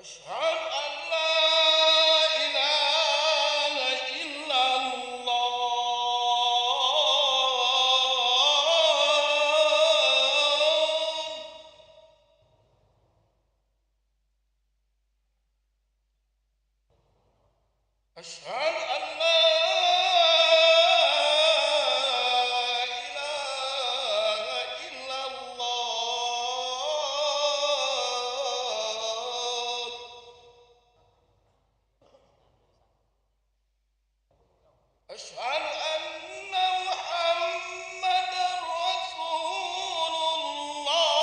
أشهد أن لا إله إلا الله. أشهد أن لا إله إلا الله. أشهد أن محمدًا رسول الله.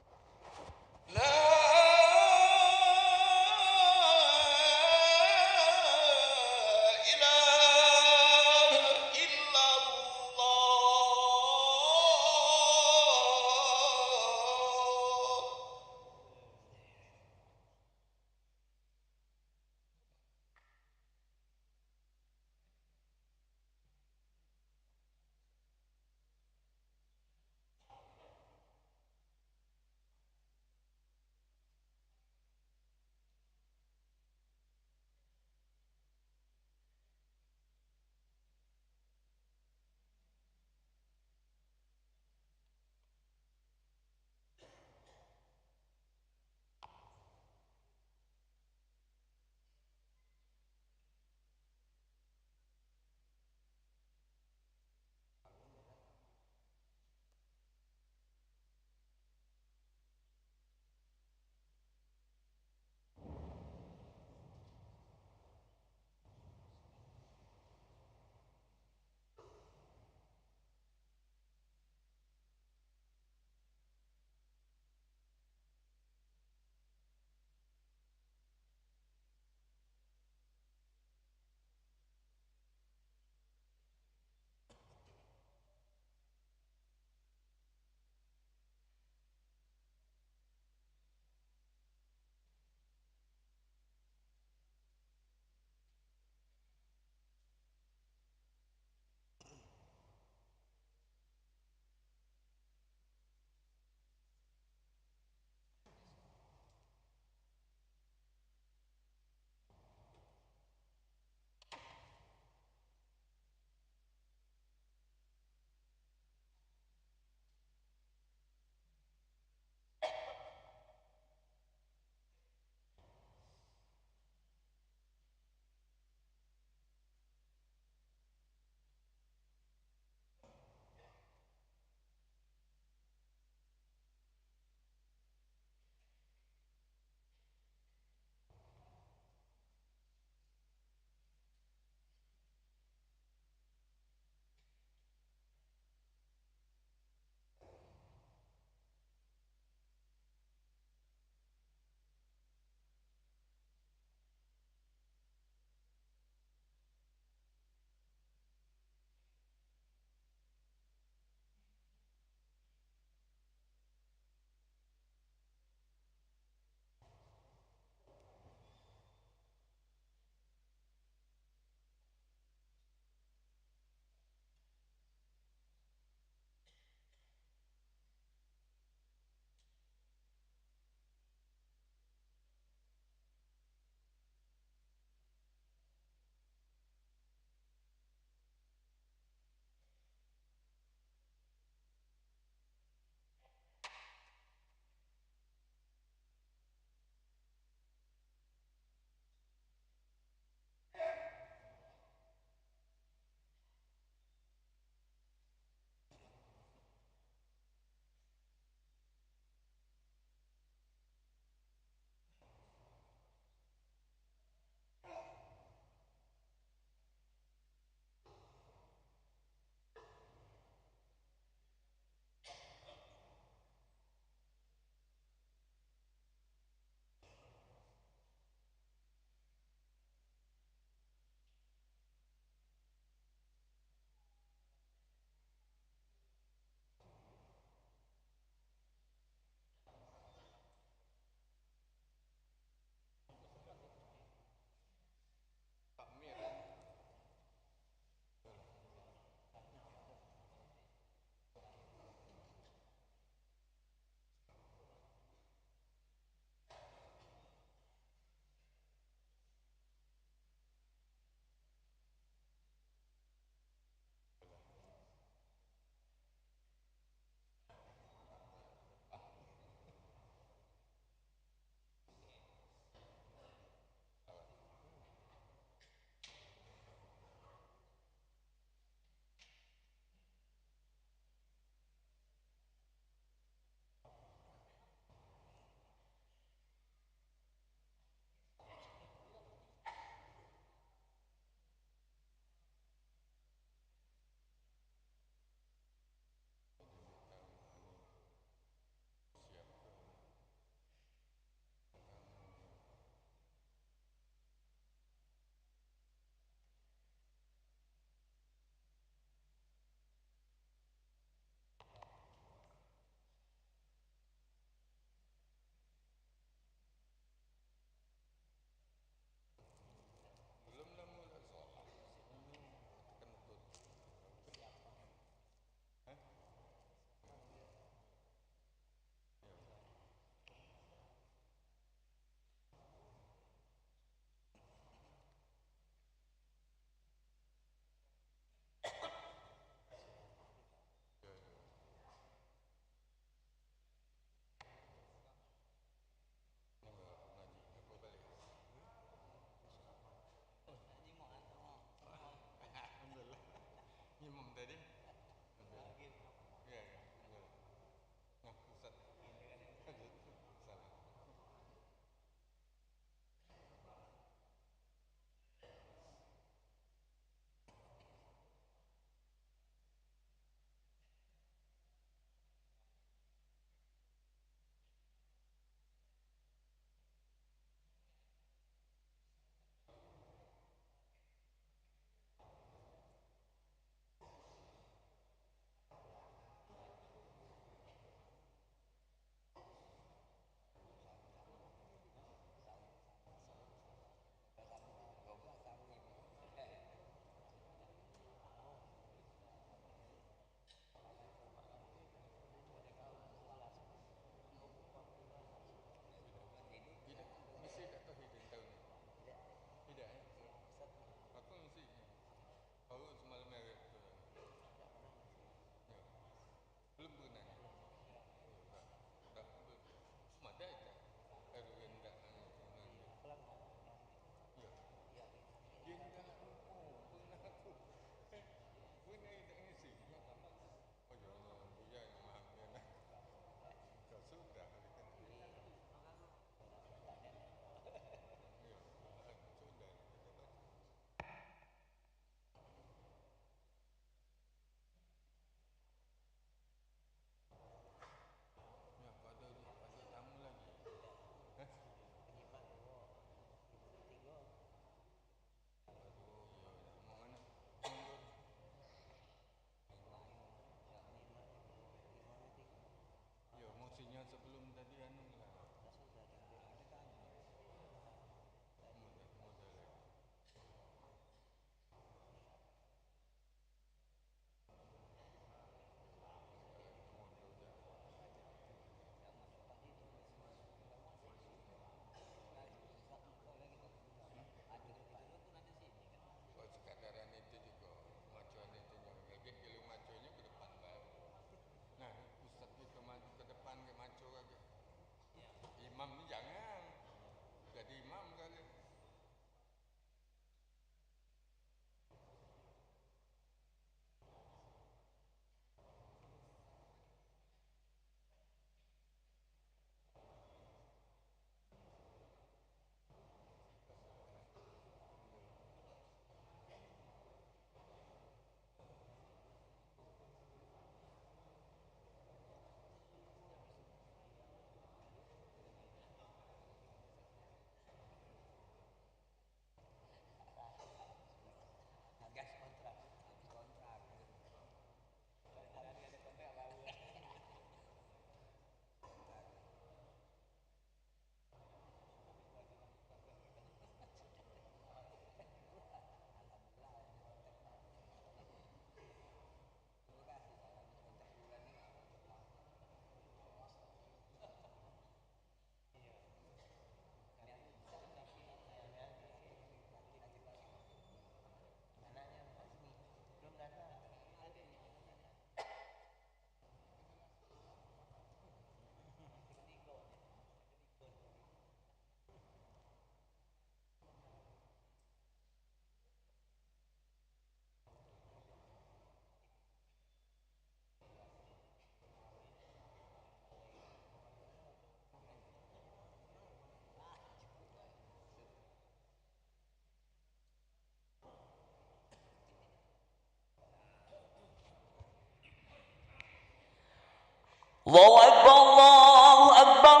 الله أكبر الله أكبر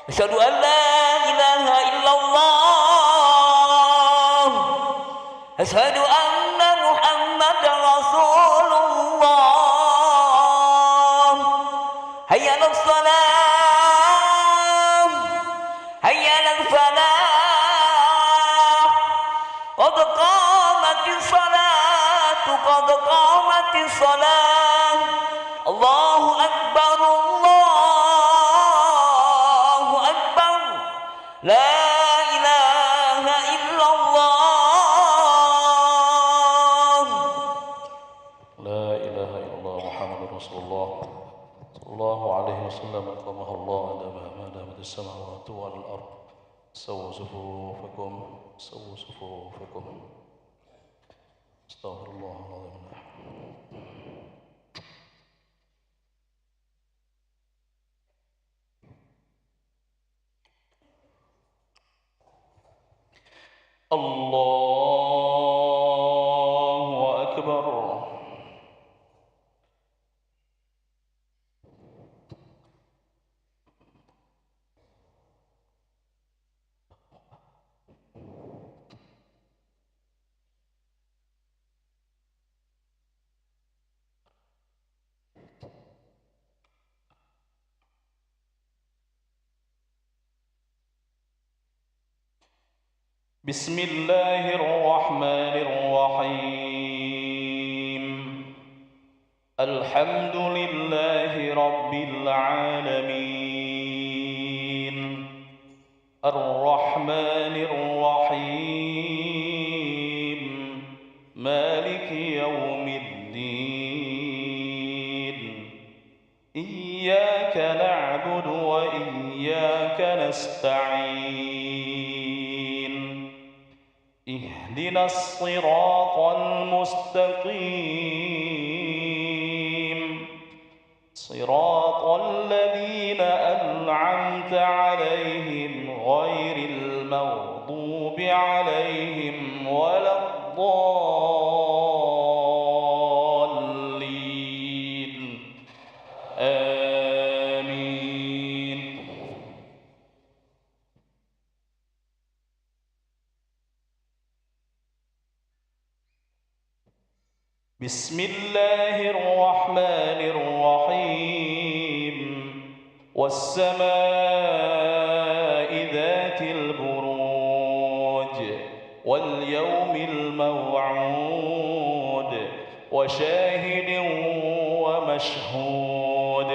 أشهد أن لا إله إلا الله أشهد أن محمدا رسول الله هيا على الصلاة هيا على الفلاح قد قامت الصلاة قد قامت الصلاة الله أكبر الله أكبر لا إله إلا الله لا إله إلا الله محمد رسول الله صلى الله عليه وسلم أكرمه الله على ما دامت السماوات والأرض سووا صفوفكم سووا صفوفكم استغفر الله العظيم الله أكبر بسم الله الرحمن الرحيم الحمد لله رب العالمين الرحمن الرحيم مالك يوم الدين إياك نعبد وإياك نستعين اهدنا الصراط المستقيم صراط الذين أنعمت عليهم غير المغضوب عليهم ولا الضالين آمين بسم الله الرحمن الرحيم والسماء ذات البروج واليوم الموعود وشاهد ومشهود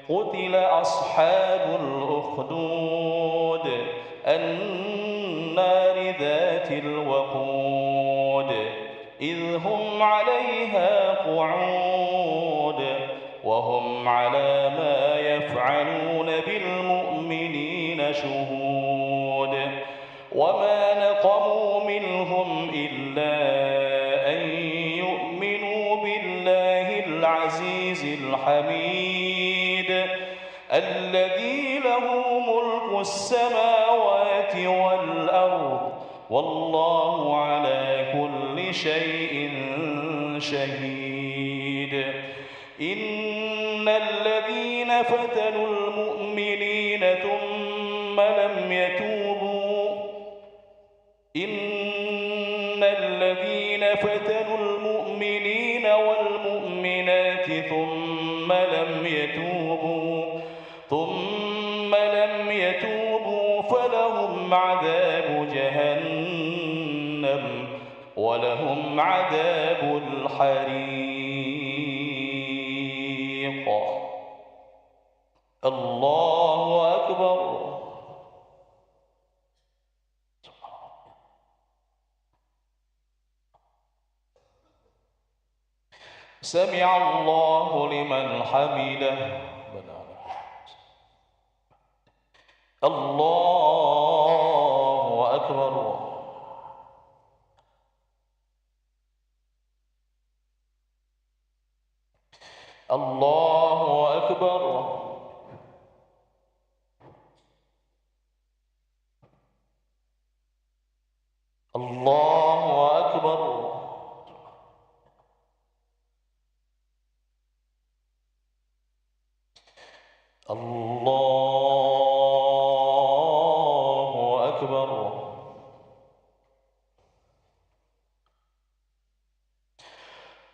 قتل أصحاب الأخدود النار ذات الوقود إذ هم عليها قعود وهم على ما يفعلون بالمؤمنين شهود وما نقموا منهم إلا أن يؤمنوا بالله العزيز الحميد الذي له ملك السماوات والأرض والله على كل شيء شهيد إن الذين فتنوا المؤمنين ثم لم يتوبوا إن الذين فتنوا المؤمنين والمؤمنات ثم لم يتوبوا فلهم عذاب جهنم ولهم عذاب الحريق الله أكبر سمع الله لمن حمده الله أكبر الله أكبر الله أكبر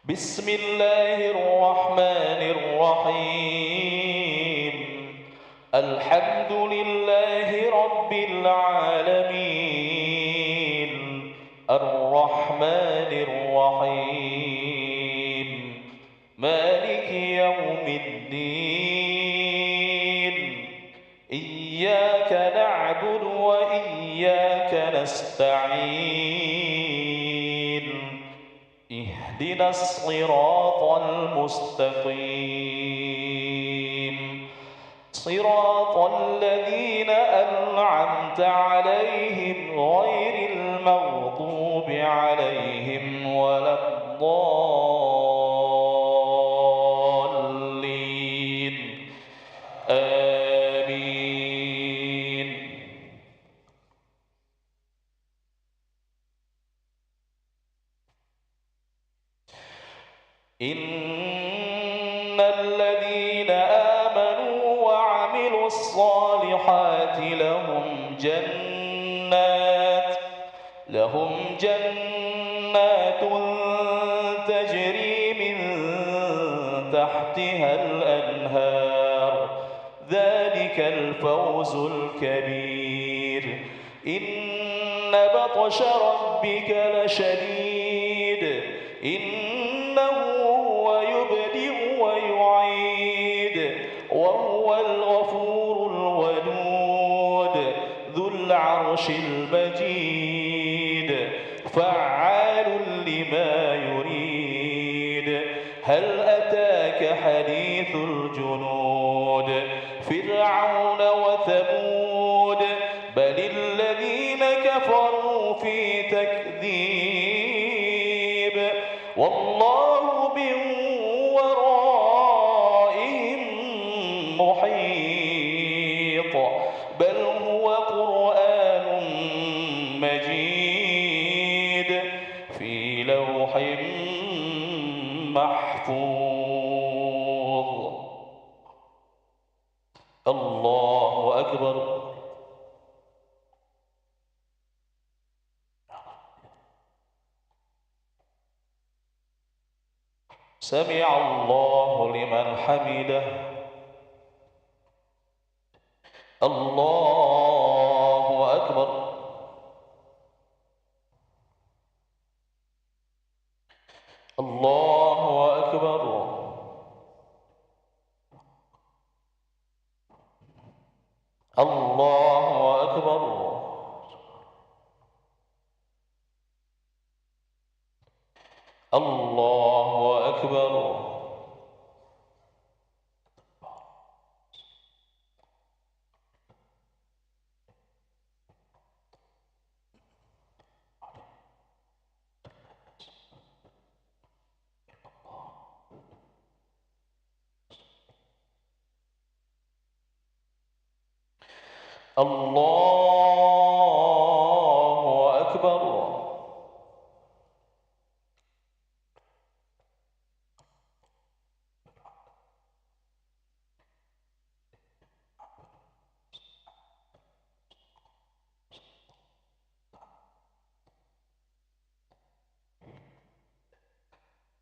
بسم الله الرحمن الرحيم الحمد لله رب العالمين الرحمن الرحيم مالك يوم الدين إياك نعبد وإياك نستعين اهدنا الصراط المستقيم صراط الذين أنعمت عليهم غير المغضوب عليهم ولا الضالين آمين. إن الذين آمنوا وعملوا الصالحات لهم جنات تجري من تحتها الأنهار ذلك الفوز الكبير. إن بطش ربك لشديد إنه هو يبدئ ويعيد وهو الغفور الودود ذو العرش المجيد فعال لما يريد. هل أتاك حديث الجنود فرعون وثمود بل الذين كفروا في تكذيب والله من ورائهم محيط بل هو قرآن مجيد في لوح محفوظ. الله أكبر. سمع الله لمن حمده. الله أكبر. الله أكبر. الله أكبر. الله أكبر. الله أكبر.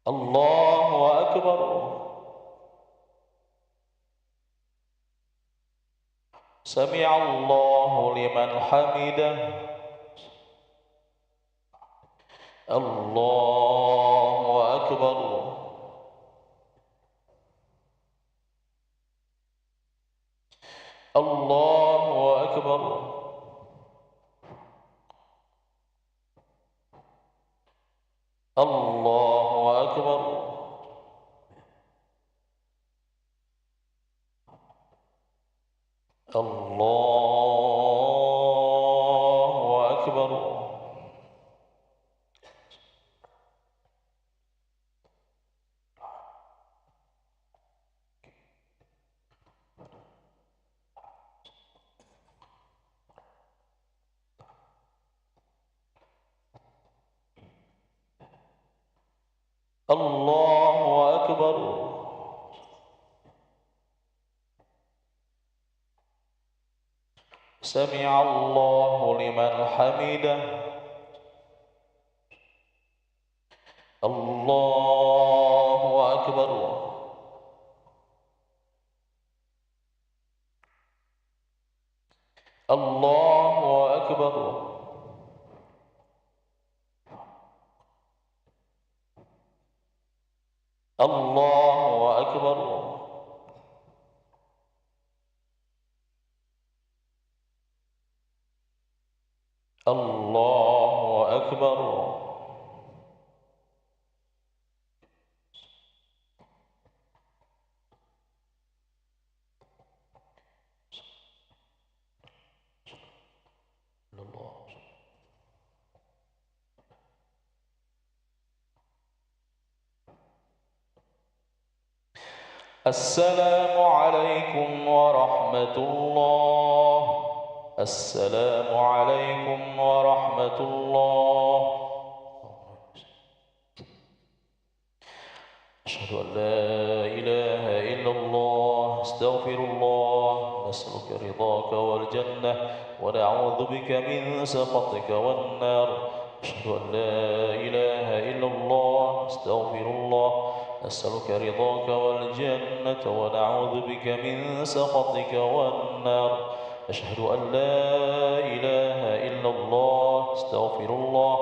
الله أكبر. سمع الله لمن حمده. الله أكبر. الله أكبر. الله أكبر. الله أكبر. الله أكبر. سمع الله لمن حمده. الله الله أكبر. الله أكبر. الله أكبر. السلام عليكم ورحمة الله. السلام عليكم ورحمة الله. أشهد أن لا إله إلا الله. استغفر الله. نسألك رضاك والجنة ونعوذ بك من سخطك والنار. أشهد أن لا إله إلا الله. استغفر الله. نسألك رضاك والجنة ونعوذ بك من سخطك والنار. أشهد أن لا إله إلا الله. استغفر الله.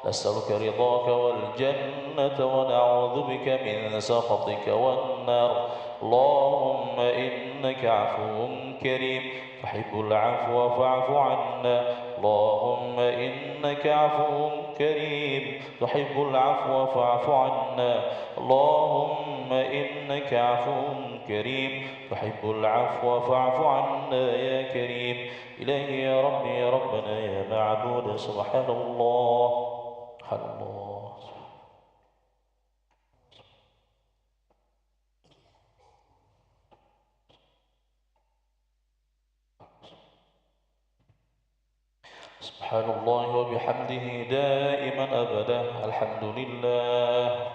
نسألك رضاك والجنة ونعوذ بك من سخطك والنار. اللهم إنك عفو كريم تحب العفو فاعف عنا. اللهم إنك عفو كريم تحب العفو فاعف عنا. اللهم إنك عفو كريم تحب العفو فاعف عنا يا كريم. إلهي يا ربي يا ربنا يا معبود. سبحان الله. سبحان الله. سبحان الله وبحمده دائما أبدا. الحمد لله.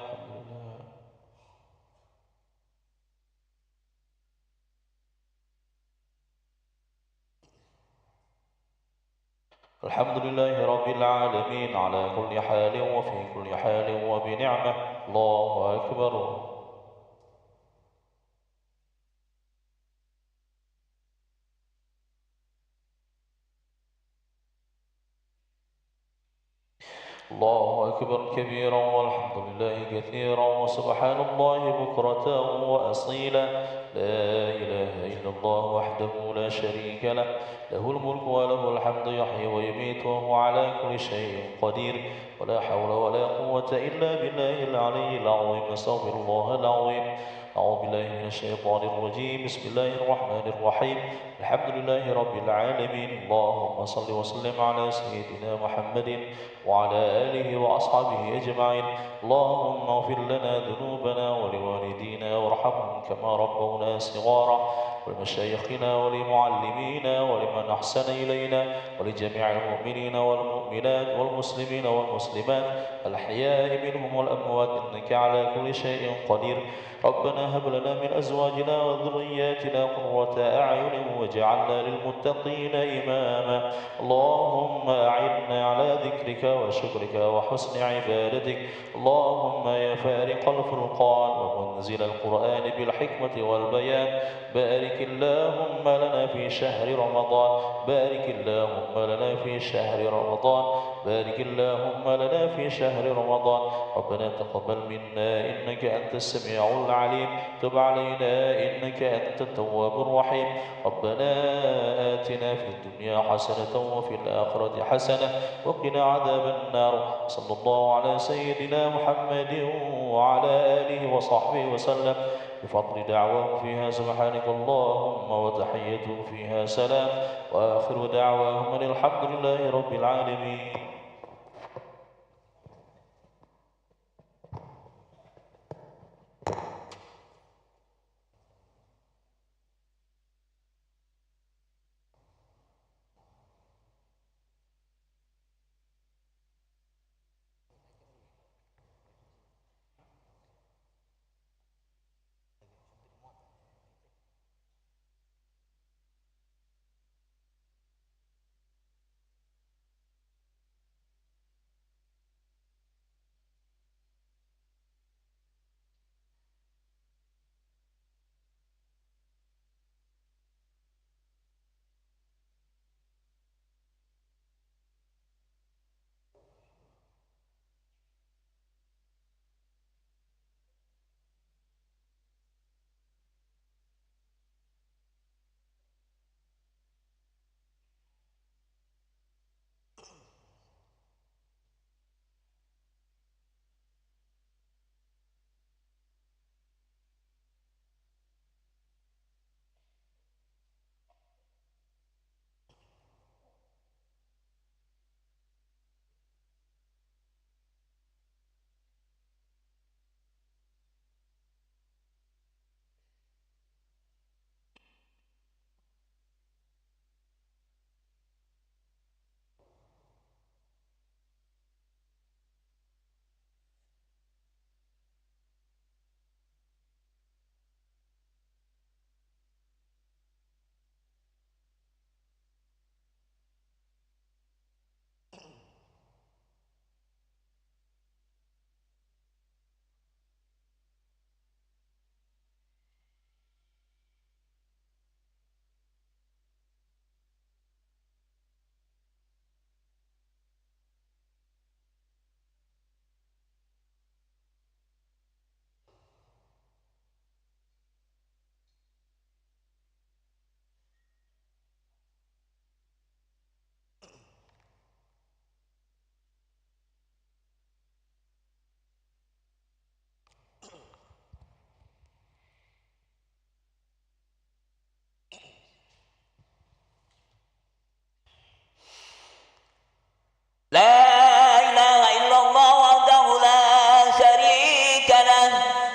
الحمد لله رب العالمين على كل حال وفي كل حال وبنعمة. الله أكبر. الله أكبر كبيرا والحمد لله كثيرا وسبحان الله بكرة وأصيلا. لا إله إلا الله وحده لا شريك له. له الملك وله الحمد يحيي ويميت وهو على كل شيء قدير. ولا حول ولا قوة إلا بالله العلي العظيم. استغفر الله العظيم. أعوذ بالله من الشيطان الرجيم. بسم الله الرحمن الرحيم. الحمد لله رب العالمين. اللهم صل وسلم على سيدنا محمد وعلى آله وأصحابه أجمعين. اللهم اغفر لنا ذنوبنا ولوالدينا وارحمهم كما ربونا صغارا. ولمشايخنا ولمعلمينا ولمن أحسن إلينا ولجميع المؤمنين والمؤمنات والمسلمين والمسلمات الأحياء منهم والأموات إنك على كل شيء قدير. ربنا هب لنا من أزواجنا وذرياتنا قرة أعين واجعلنا للمتقين إماما. اللهم أعنا على ذكرك وشكرك وحسن عبادتك. اللهم يا فارق الفرقان ومنزل القرآن بالحكمة والبيان بارك اللهم لنا في شهر رمضان. بارك اللهم لنا في شهر رمضان. بارك اللهم لنا في شهر رمضان. ربنا تقبل منا إنك أنت السميع العليم. تب علينا إنك أنت التواب الرحيم. ربنا آتنا في الدنيا حسنة وفي الآخرة حسنة وقنا عذاب النار. صلى الله على سيدنا محمد وعلى آله وصحبه وسلم. بفضل دعواهم فيها سبحانك اللهم وتحيتهم فيها سلام. وآخر دعواهم أن الحمد لله رب العالمين.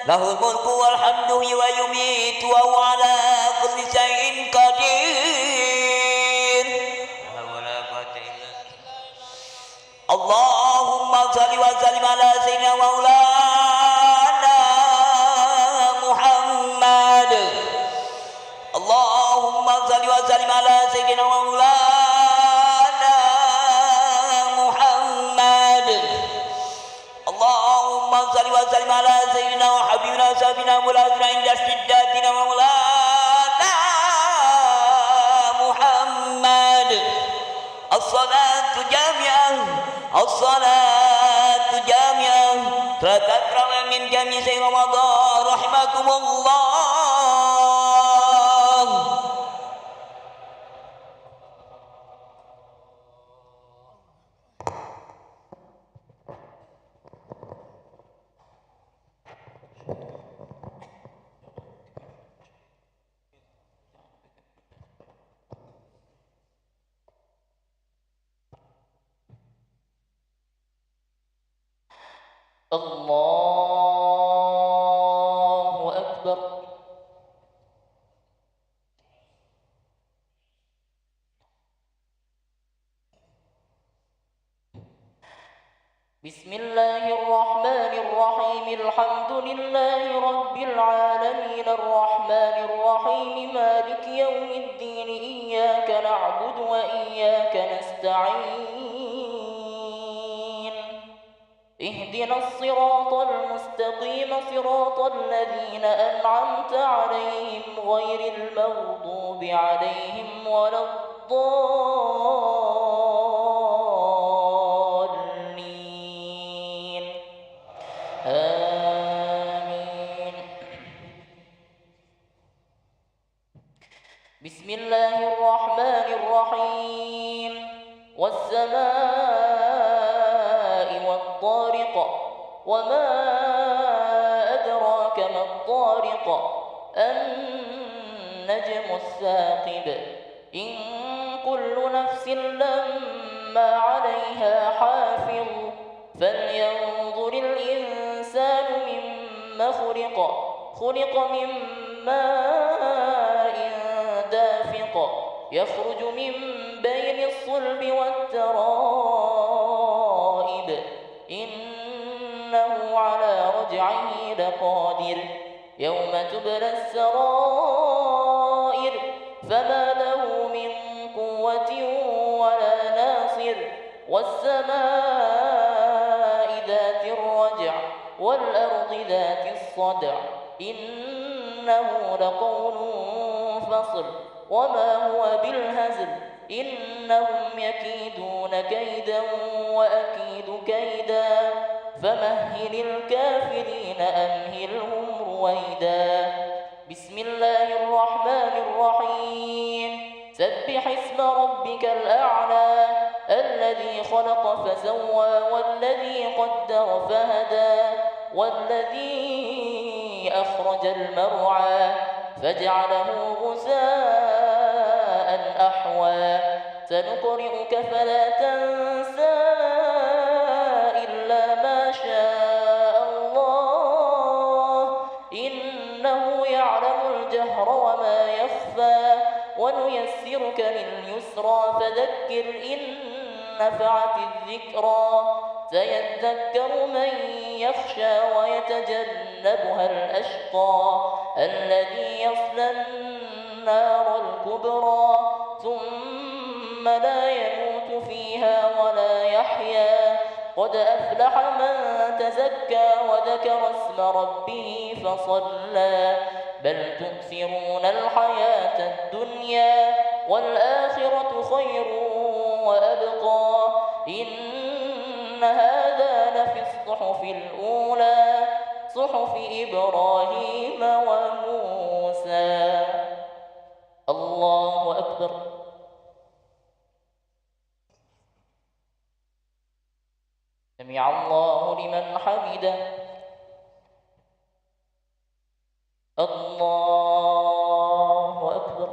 له الملك والحمد ويميت وهو على كل شيء قدير ولا قوة إلا اللهم صل وسلم على سيدنا مولانا محمد اللهم صل وسلم على سيدنا مولانا محمد اللهم صل وسلم على سيدنا وحبيبنا وسابنا ملاذنا عند استجدادنا مولانا محمد الصلاة جامعة الصلاة جامعة فتكرم من جميع رمضان رحمكم الله. الله أكبر. بسم الله الرحمن الرحيم الحمد لله رب العالمين الرحمن الرحيم مالك يوم الدين إياك نعبد وإياك نستعين اهدنا الصراط المستقيم صراط الذين أنعمت عليهم غير المغضوب عليهم ولا الضالين آمين. بسم الله الرحمن الرحيم والسماء والطارق وما أدراك ما الطارق النجم الثاقب إن كل نفس لما عليها حافظ فلينظر الإنسان مما خلق من ماء دافق يخرج من بين الصلب والترائب إنه على رجعه لقادر يوم تبلى السرائر فما له من قوة ولا ناصر والسماء ذات الرجع والأرض ذات الصدع إنه لقول فصل وما هو بالهزل إنهم يكيدون كيدا وأكيد كيدا فمهل الكافرين أمهلهم رويدا. بسم الله الرحمن الرحيم سبح اسم ربك الأعلى الذي خلق فسوى والذي قدر فهدى والذي أخرج المرعى فجعله غثاء أحوى سنقرئك فلا تنسى إلا ما شاء الله إنه يعلم الجهر وما يخفى ونيسرك لليسرى فذكر إن نفعت الذكرى سيذكر من يخشى ويتجنبها الأشقى الذي يصلى النار الكبرى ثم لا يموت فيها ولا يحيا قد أفلح من تزكى وذكر اسم ربه فصلى بل تؤثرون الحياة الدنيا والآخرة خير وأبقى إن هذا لفي الصحف الأولى صحف إبراهيم وموسى. الله أكبر. سمع الله لمن حمده. الله أكبر.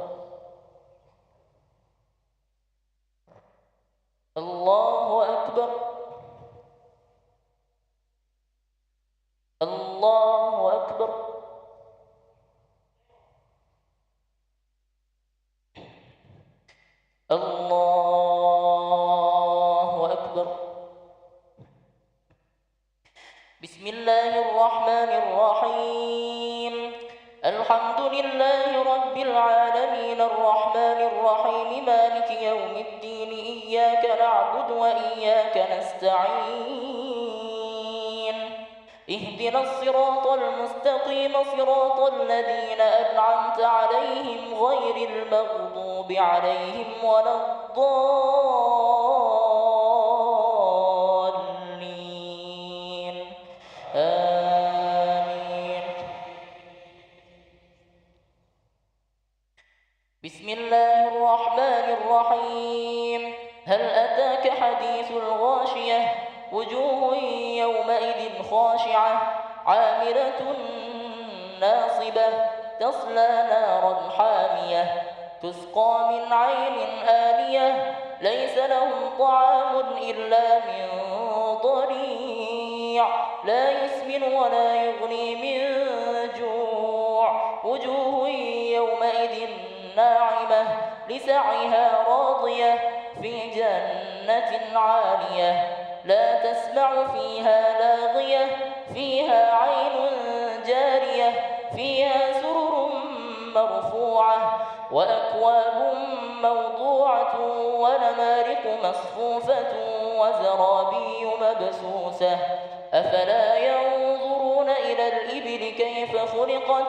الله أكبر. الله أكبر. لله رب العالمين الرحمن الرحيم مالك يوم الدين إياك نعبد وإياك نستعين اهدنا الصراط المستقيم صراط الذين أنعمت عليهم غير المغضوب عليهم ولا الضالين آمين. بسم الله الرحمن الرحيم. هل أتاك حديث الغاشية وجوه يومئذ خاشعة عاملة ناصبة تصلى نارا حامية تسقى من عين آنية ليس لهم طعام إلا من ضريع لا يسمن ولا يغني من جوع وجوه يومئذ ناعمة لسعيها راضية في جنة عالية لا تسمع فيها لاغية فيها عين جارية فيها سرر مرفوعة وأكواب موضوعة ونمارق مصفوفة وزرابي مبثوثة أفلا ينظرون إلى الإبل كيف خلقت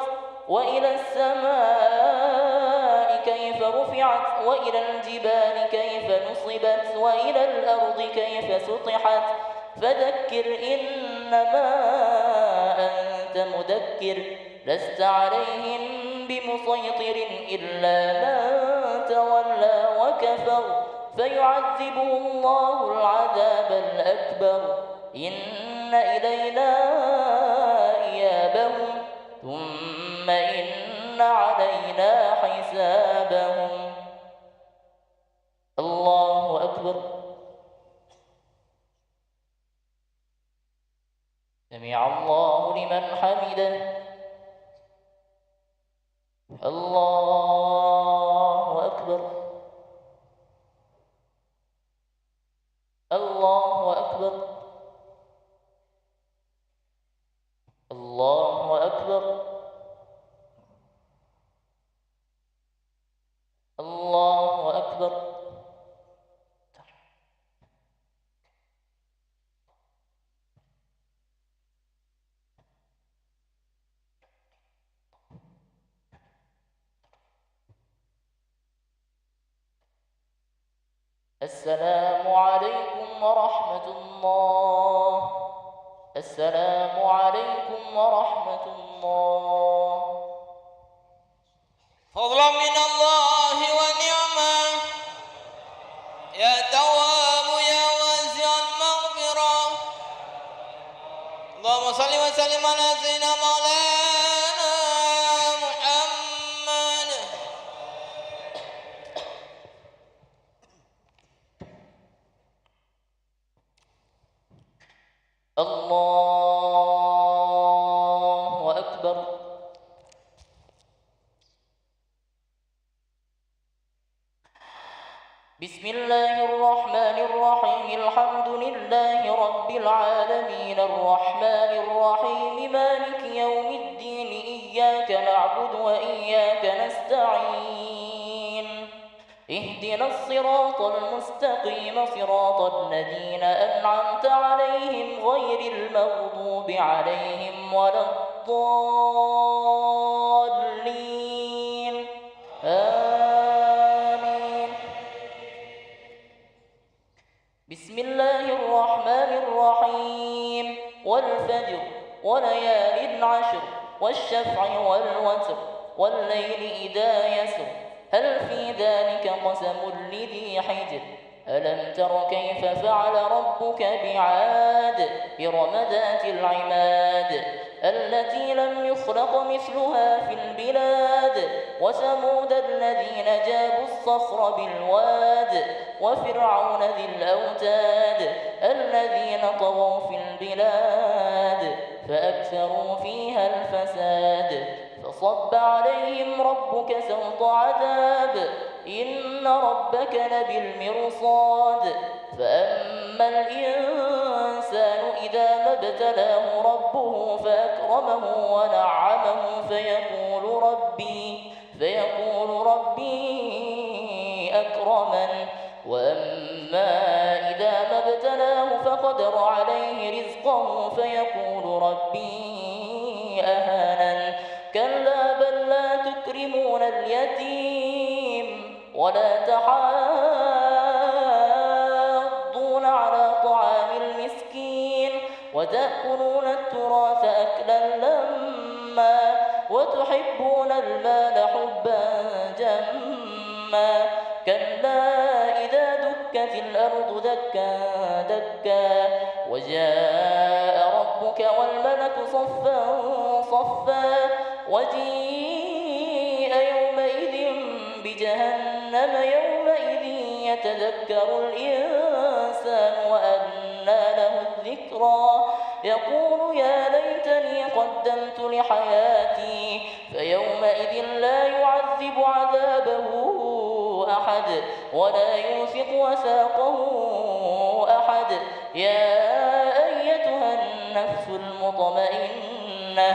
وإلى السماء كيف رفعت وإلى الجبال كيف نصبت وإلى الأرض كيف سطحت فذكر إنما أنت مذكر لست عليهم بمسيطر إلا من تولى وكفر فيعذبه الله العذاب الأكبر إن إلينا إيابهم ثم إن علينا حسابهم. الله أكبر. سمع الله لمن حمده. الله أكبر. الله أكبر. الله أكبر. الله أكبر. السلام عليكم ورحمة الله. السلام عليكم ورحمة الله. فضلا من الله ونعمة يا تواب يا واسع المغفرة اللهم صل وسلم على سيدنا مولانا محمد. الله أكبر. بسم الله الرحمن الرحيم الحمد لله رب العالمين الرحمن الرحيم مالك يوم الدين إياك نعبد وإياك نستعين اهدنا الصراط المستقيم صراط الذين أنعمت عليهم غير المغضوب عليهم ولا الضالين آمين. بسم الله الرحمن الرحيم والفجر وليال عشر والشفع والوتر والليل إذا يسر هل في ذلك قسم لذي حجر ألم تر كيف فعل ربك بعاد إرم ذات العماد التي لم يخلق مثلها في البلاد وثمود الذين جابوا الصخر بالواد وفرعون ذي الأوتاد الذين طغوا في البلاد فأكثروا فيها الفساد فصب عليهم ربك سوط عذاب إن ربك لبالمرصاد فأما الإنسان إذا ما ابتلاه ابتلاه ربه فأكرمه ونعمه فيقول ربي أكرمن. وأما إذا ما ابتلاه فقدر عليه رزقه فيقول ربي أهانن. كلا بل لا تكرمون اليتيم ولا تحاضون على طعام المسكين وتأكلون التراث أكلا لما وتحبون المال حبا جما. كلا إذا دكت الأرض دكا دكا وجاء ربك والملك صفا صفا وجيء يومئذ بجهنم يومئذ يتذكر الإنسان وأنى له الذكرى يقول يا ليتني قدمت لحياتي فيومئذ لا يعذب عذابه أحد ولا يوثق وثاقه أحد. يا أيتها النفس المطمئنة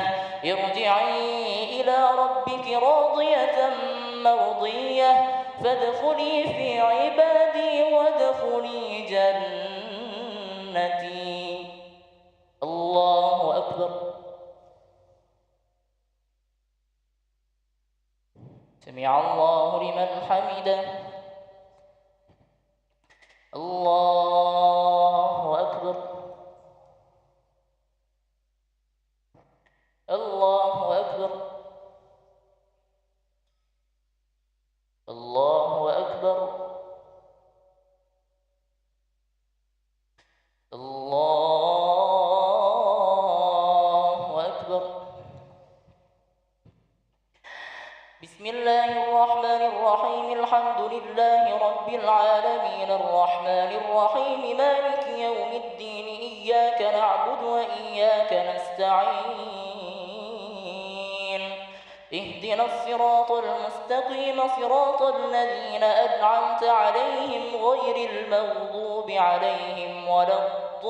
ارجعي إلى ربك راضية مرضية فادخلي في عبادي وادخلي جنتي. الله أكبر. سمع الله لمن حمده. الله أكبر. الله أكبر. الله أكبر. الله أكبر. بسم الله الرحمن الرحيم. الحمد لله رب العالمين الرحمن الرحيم مالك يوم الدين إياك نعبد وإياك نستعين اهدنا الصراط المستقيم صراط الذين أنعمت عليهم غير المغضوب عليهم ولا الضالين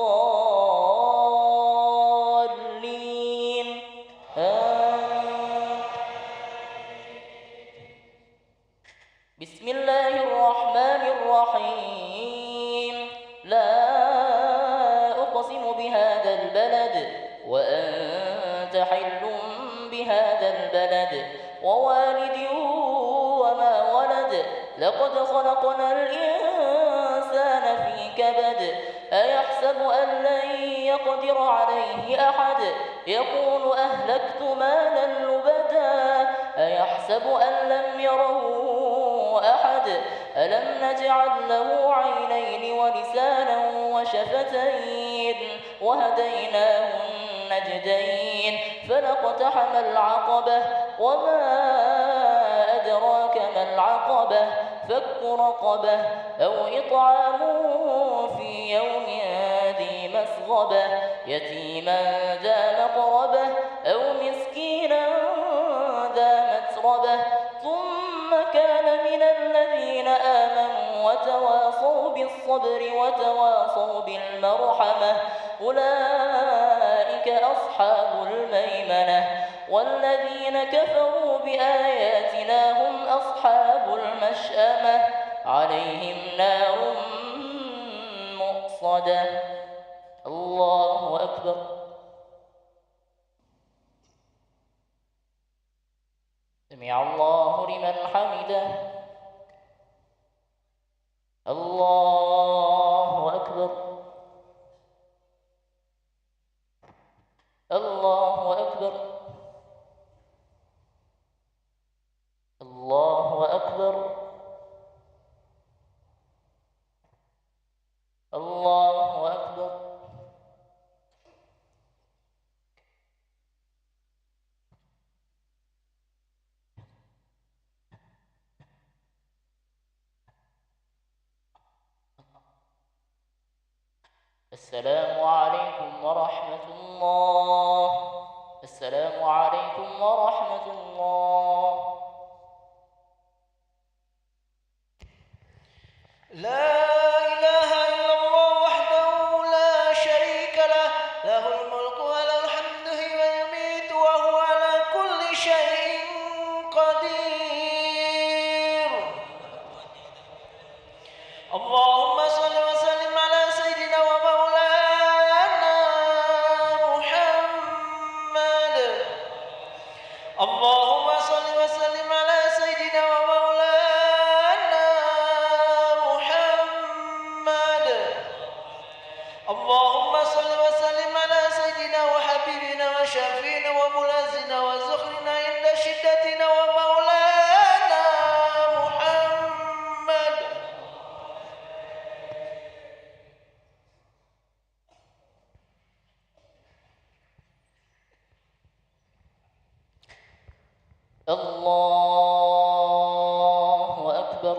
آمين. بسم الله الرحمن الرحيم. لا أقسم بهذا البلد وأنت حل بهذا البلد ووالد وما ولد لقد خلقنا الإنسان في كبد أيحسب أن لن يقدر عليه أحد يقول أهلكت مالا لبدا أيحسب أن لم يره أحد ألم نجعل له عينين ولسانا وشفتين وهديناه النجدين فلاقتحم العقبة وما أدراك ما العقبة فك رقبة أو إطعام في يوم ذي مسغبة يتيما ذا مقربة أو مسكينا ذا متربة ثم كان من الذين آمنوا وتواصوا بالصبر وتواصوا بالمرحمة أولئك أصحاب الميمنة والذين كفروا بآياتنا هم أصحاب المشأمة عليهم نار مؤصدة. الله أكبر. سمع الله لمن حمده. الله أكبر. الله أكبر. الله أكبر. الله أكبر. السلام عليكم ورحمة الله. السلام عليكم ورحمة الله. لا إله إلا الله وحده لا شريك له له الملك اللهم صل وسلم على سيدنا ومولانا محمد. اللهم صل وسلم على سيدنا ومولانا محمد. اللهم صل وسلم على سيدنا وحبيبنا وشفينا وملازنا وزخرنا عند شدتنا ومولانا محمد. الله أكبر.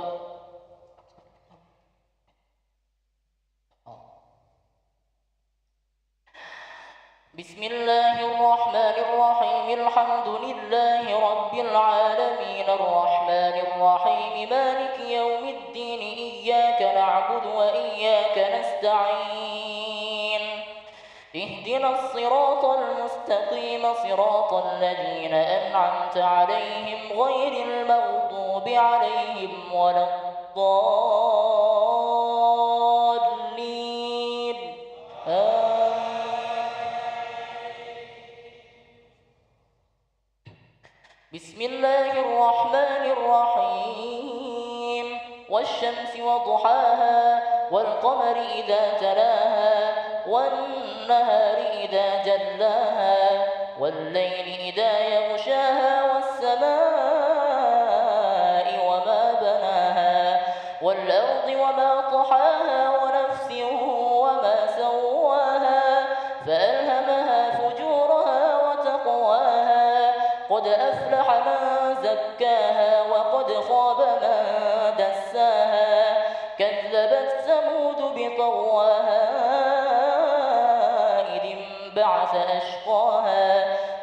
بسم الله الرحمن الرحيم. الحمد لله رب العالمين الرحمن الرحيم مالك يوم الدين إياك نعبد وإياك نستعين. اهدنا الصراط المستقيم صراط الذين أنعمت عليهم غير المغضوب عليهم ولا الضالين. بسم الله الرحمن الرحيم. والشمس وضحاها والقمر إذا تلاها والنهار إذا جلاها والليل إذا يغشاها والسماء وما بناها والأرض وما طحاها ونفس وما سواها فألهمها فجورها وتقواها. قد أفلح من زكاها وقد خاب من دساها. كذبت ثمود بطغواها إذ انبعث أشقاها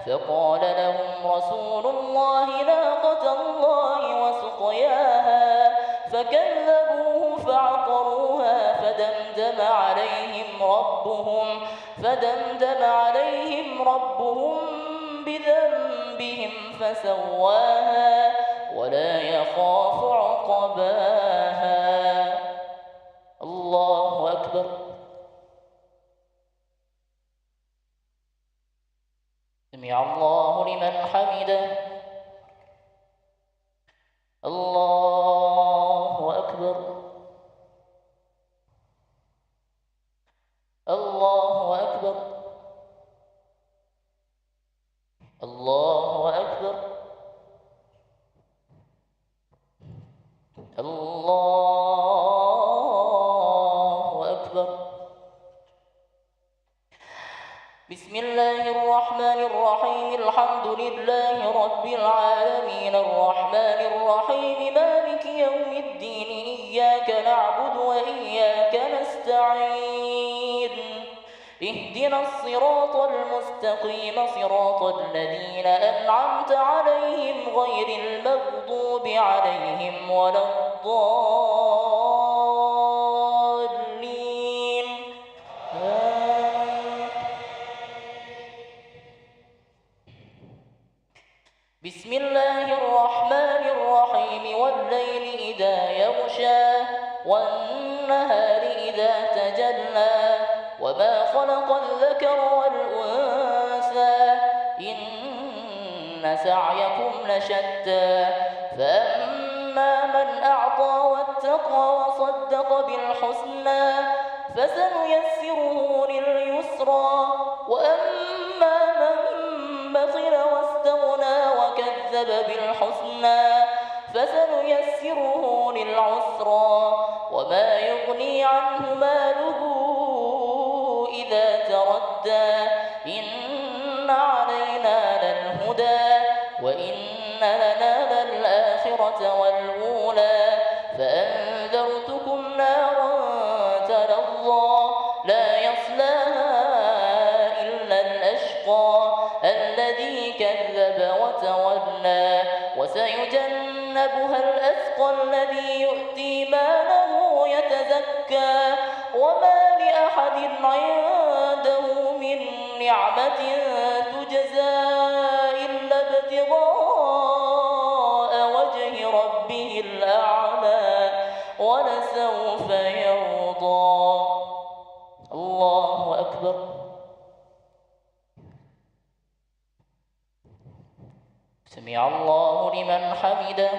فقال لهم رسول الله ناقة الله وسقياها فكذبوه فعقروها فدمدم عليهم ربهم بذنبهم فسواها ولا يخاف عقباها. الله أكبر. سمع الله لمن حمده. الله أكبر. الله أكبر. الله أكبر. الله أكبر. بسم الله الرحمن الرحيم. الحمد لله رب العالمين الرحمن الرحيم مالك يوم الدين إياك نعبد وإياك نستعين. اهدنا الصراط المستقيم صراط الذين أنعمت عليهم غير المغضوب عليهم ولا الضالين. بسم الله الرحمن الرحيم. والليل إذا يغشى والنهار إذا تجلى وما خلق الذكر والأنثى إن سعيكم لشتى. فأما من أعطى واتقى وصدق بالحسنى فسنيسره لليسرى. وأما من بخل واستغنى وكذب بالحسنى فسنيسره للعسرى. وما يغني عنه ماله إذا تردى. إن علينا للهدى وإن لنا للآخرة والأولى. فأنذرتكم نارا تلظى لا يصلاها إلا الأشقى الذي كذب وتولى. وسيجنبها الأتقى الذي يؤتي ماله يتزكى. وما لأحد عنده من نعمة تجزى إلا ابتغاء وجه ربه الأعلى. ولسوف يرضى. الله أكبر. سمع الله لمن حمده.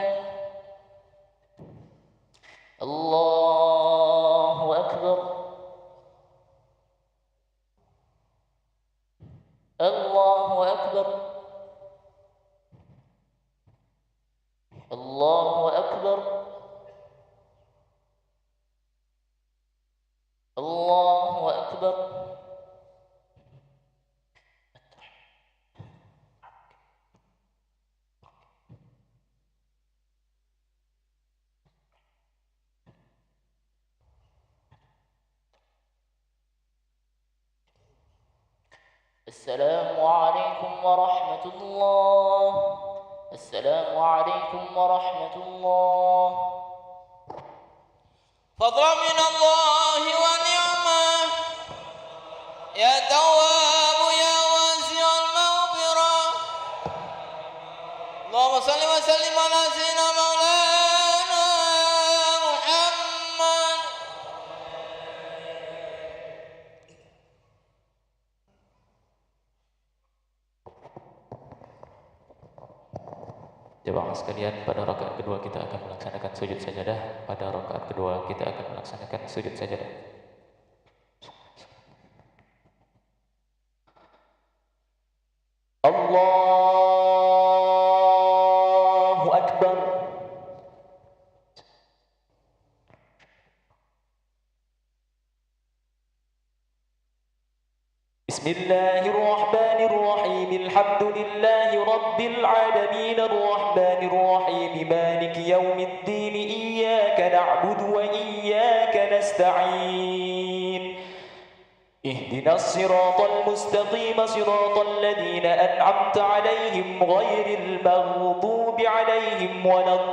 الله أكبر. الله أكبر. الله أكبر. الله أكبر. السلام عليكم ورحمة الله. السلام عليكم ورحمة الله. فضلا من الله ونعمة يا تواب يا واسع المغفرة. اللهم صل وسلم على سيدنا مولانا محمد. Jemaah sekalian, pada rakaat kedua kita akan melaksanakan sujud sajadah. Pada rakaat kedua kita akan melaksanakan sujud sajadah. Allahu Akbar. Bismillahirrahmanirrahim. Alhamdulillahi rabbil alamin arrahmanir rahim maliki yaumiddin iyyaka na'budu wa iyyaka nasta'in. Ihdinas siratal mustaqim siratal ladzina an'amta 'alaihim ghairil maghdubi 'alaihim waladdallin.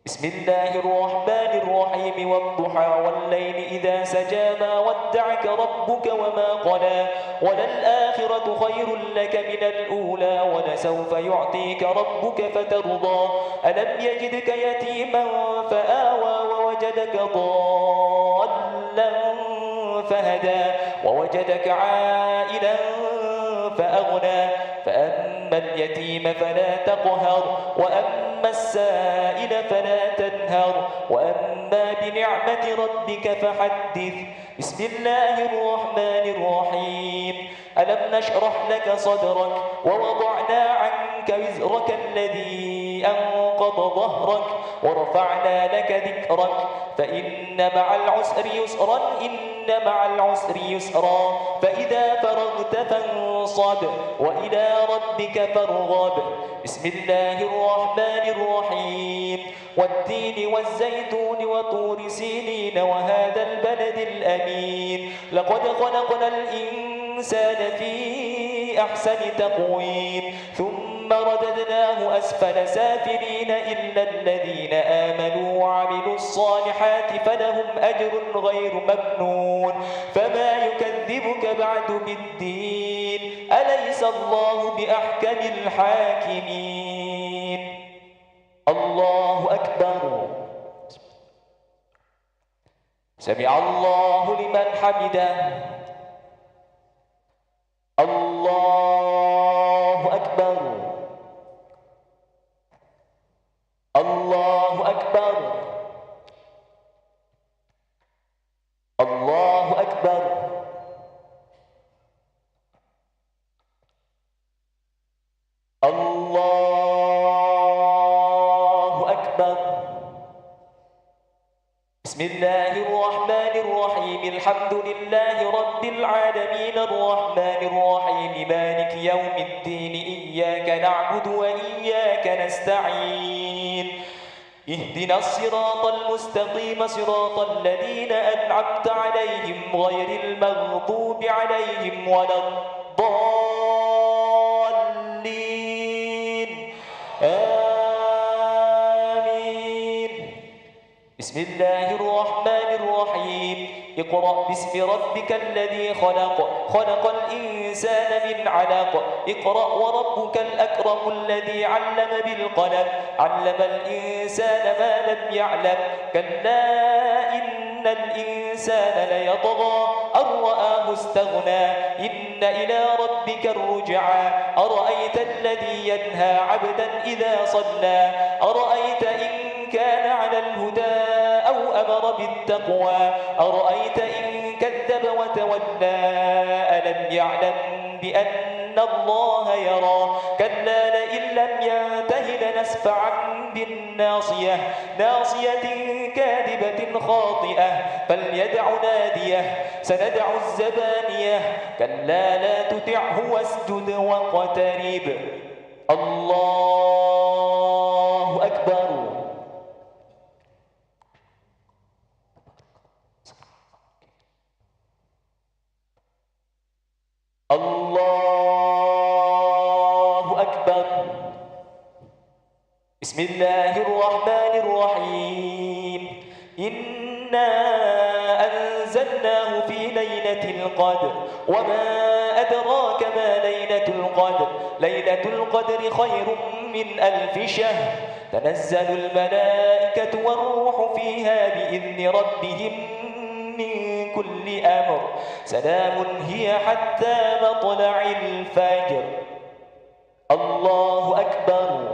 Bismillahirrahmanirrahim. Wadduha wallayli idza saja ma wadda'aka rabbuka wama qala walal akhiratu khairul laka minal ula walasawfa yu'tika rabbuka fatarda. Alam yajidka yatiman fa'awa wa wajadaka dhallan fahada wa wajadaka 'ailan fa'aghna. فأما اليتيم فلا تقهر وأما السائل فلا تنهر وأما بنعمة ربك فحدث. بسم الله الرحمن الرحيم. ألم نشرح لك صدرك ووضعنا عنك وزرك الذي أنقض ظهرك ورفعنا لك ذكرك فإن مع العسر يسرا إن مع العسر يسرا فإذا فرغت فانصب وإلى ربك فارغب. بسم الله الرحمن الرحيم. والتين والزيتون وطور سينين وهذا البلد الأمين. لقد خلقنا الإنسان في أحسن تقويم ثم رددناه أسفل سافلين إلا الذين آمنوا وعملوا الصالحات فلهم أجر غير ممنون. فما يكذبك بعد بالدين أليس الله بأحكم الحاكمين. الله أكبر. سمع الله لمن حمده. الله أكبر. الله أكبر. الله أكبر. الله أكبر. بسم الله الرحمن الرحيم. الحمد لله رب العالمين الرحمن الرحيم مالك يوم الدين إياك نعبد وإياك نستعين. اهدنا الصراط المستقيم صراط الذين أنعمت عليهم غير المغضوب عليهم ولا الضالين. آمين. بسم الله الرحمن الرحيم. اقرأ باسم ربك الذي خلق خلق الإنسان من علق اقرأ وربك الأكرم الذي علم بالقلم علم الإنسان ما لم يعلم كلا إن الإنسان ليطغى أن رآه استغنى إن إلى ربك الرجعى أرأيت الذي ينهى عبدا إذا صلى أرأيت إن كان على الهدى أو أمر بالتقوى أرأيت إن كذب وتولى ألم يعلم بأن الله يرى كلا لئن لم ينته لنسفعا بالناصية ناصية كاذبة خاطئة فليدع ناديه سندع الزبانية كلا لا تطعه واسجد واقترب الله أكبر الله أكبر بسم الله الرحمن الرحيم إنا أنزلناه في ليلة القدر وما أدراك ما ليلة القدر ليلة القدر خير من 1000 شهر تنزل الملائكة والروح فيها بإذن ربهم من كل أمر سلام هي حتى مطلع الفجر الله أكبر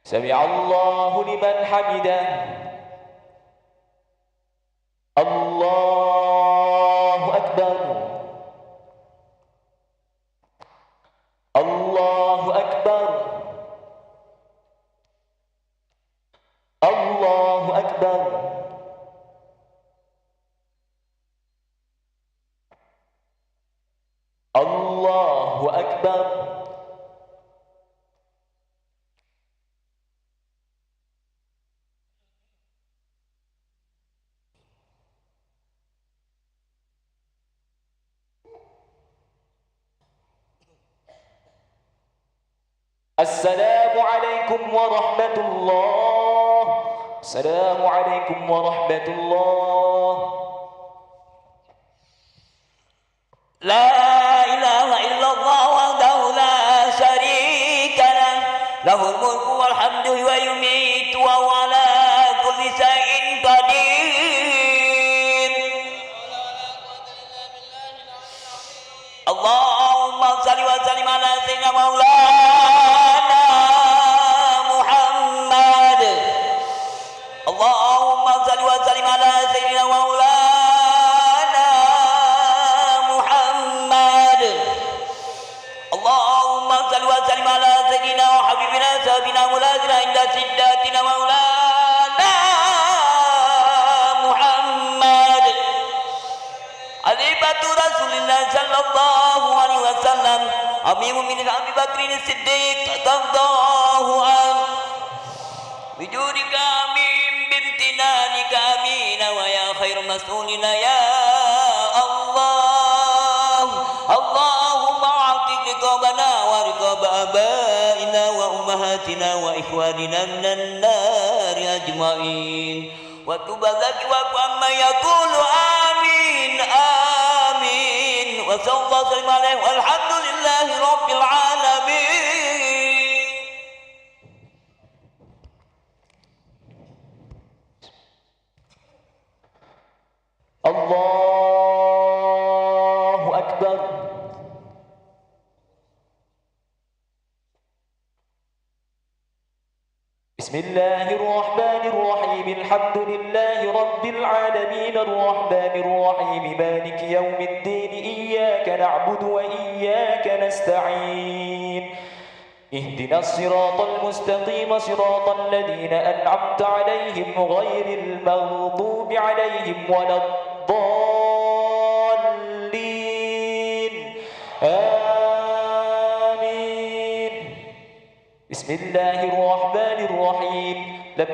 سمع الله لمن حمده الله أكبر الله أكبر الله أكبر الله أكبر السلام عليكم ورحمة الله السلام عليكم ورحمة الله لا إله إلا الله وحده لا شريك له له الملك والحمد ويميت وهو على كل شيء قدير اللهم صل وسلم على سيدنا مولانا محمد اللهم صل وسلم على سيدنا مولانا محمد اللهم صل وسلم على سيدنا وحبيبنا سيدنا مولانا عند سداتنا مولانا محمد حبيبة رسول الله صلى الله عليه وسلم أمير من أبي بكر الصديق ترضاه عنه بجودك آمين بامتنانك آمين ويا خير مسؤولنا يا الله اللهم اعتق رقابنا ورقاب آبائنا وأمهاتنا وإخواننا من النار أجمعين وتب ذاك وما يقول آمين آمين وصلى الله وسلم عليه والحمد لله رب العالمين الله أكبر بسم الله الرحمن الرحيم الحمد لله رب العالمين الرحمن الرحيم مالك يوم الدين إياك نعبد وإياك نستعين اهدنا الصراط المستقيم صراط الذين أنعمت عليهم غير المغضوب عليهم ولا الضالين آمين بسم الله الرحمن الرحيم لم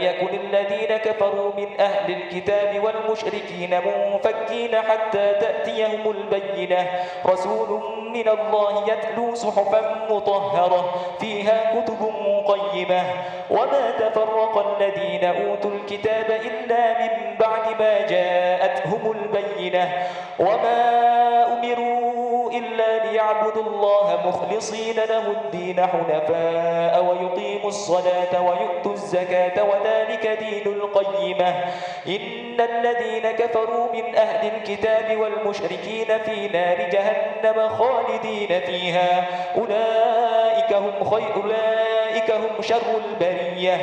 يكن الذين كفروا من أهل الكتاب والمشركين منفكين حتى تأتيهم البينة رسول من الله يتلو صحفا مطهرة فيها كتب قيمة وما تفرق الذين أوتوا الكتاب إلا من بعد ما جاءتهم البينة وما أمروا إلا ليعبدوا الله مخلصين له الدين حنفاء ويقيموا الصلاة ويؤتوا الزكاة وذلك دين القيمة إن الذين كفروا من أهل الكتاب والمشركين في نار جهنم خالدين فيها أولئك هم شر البرية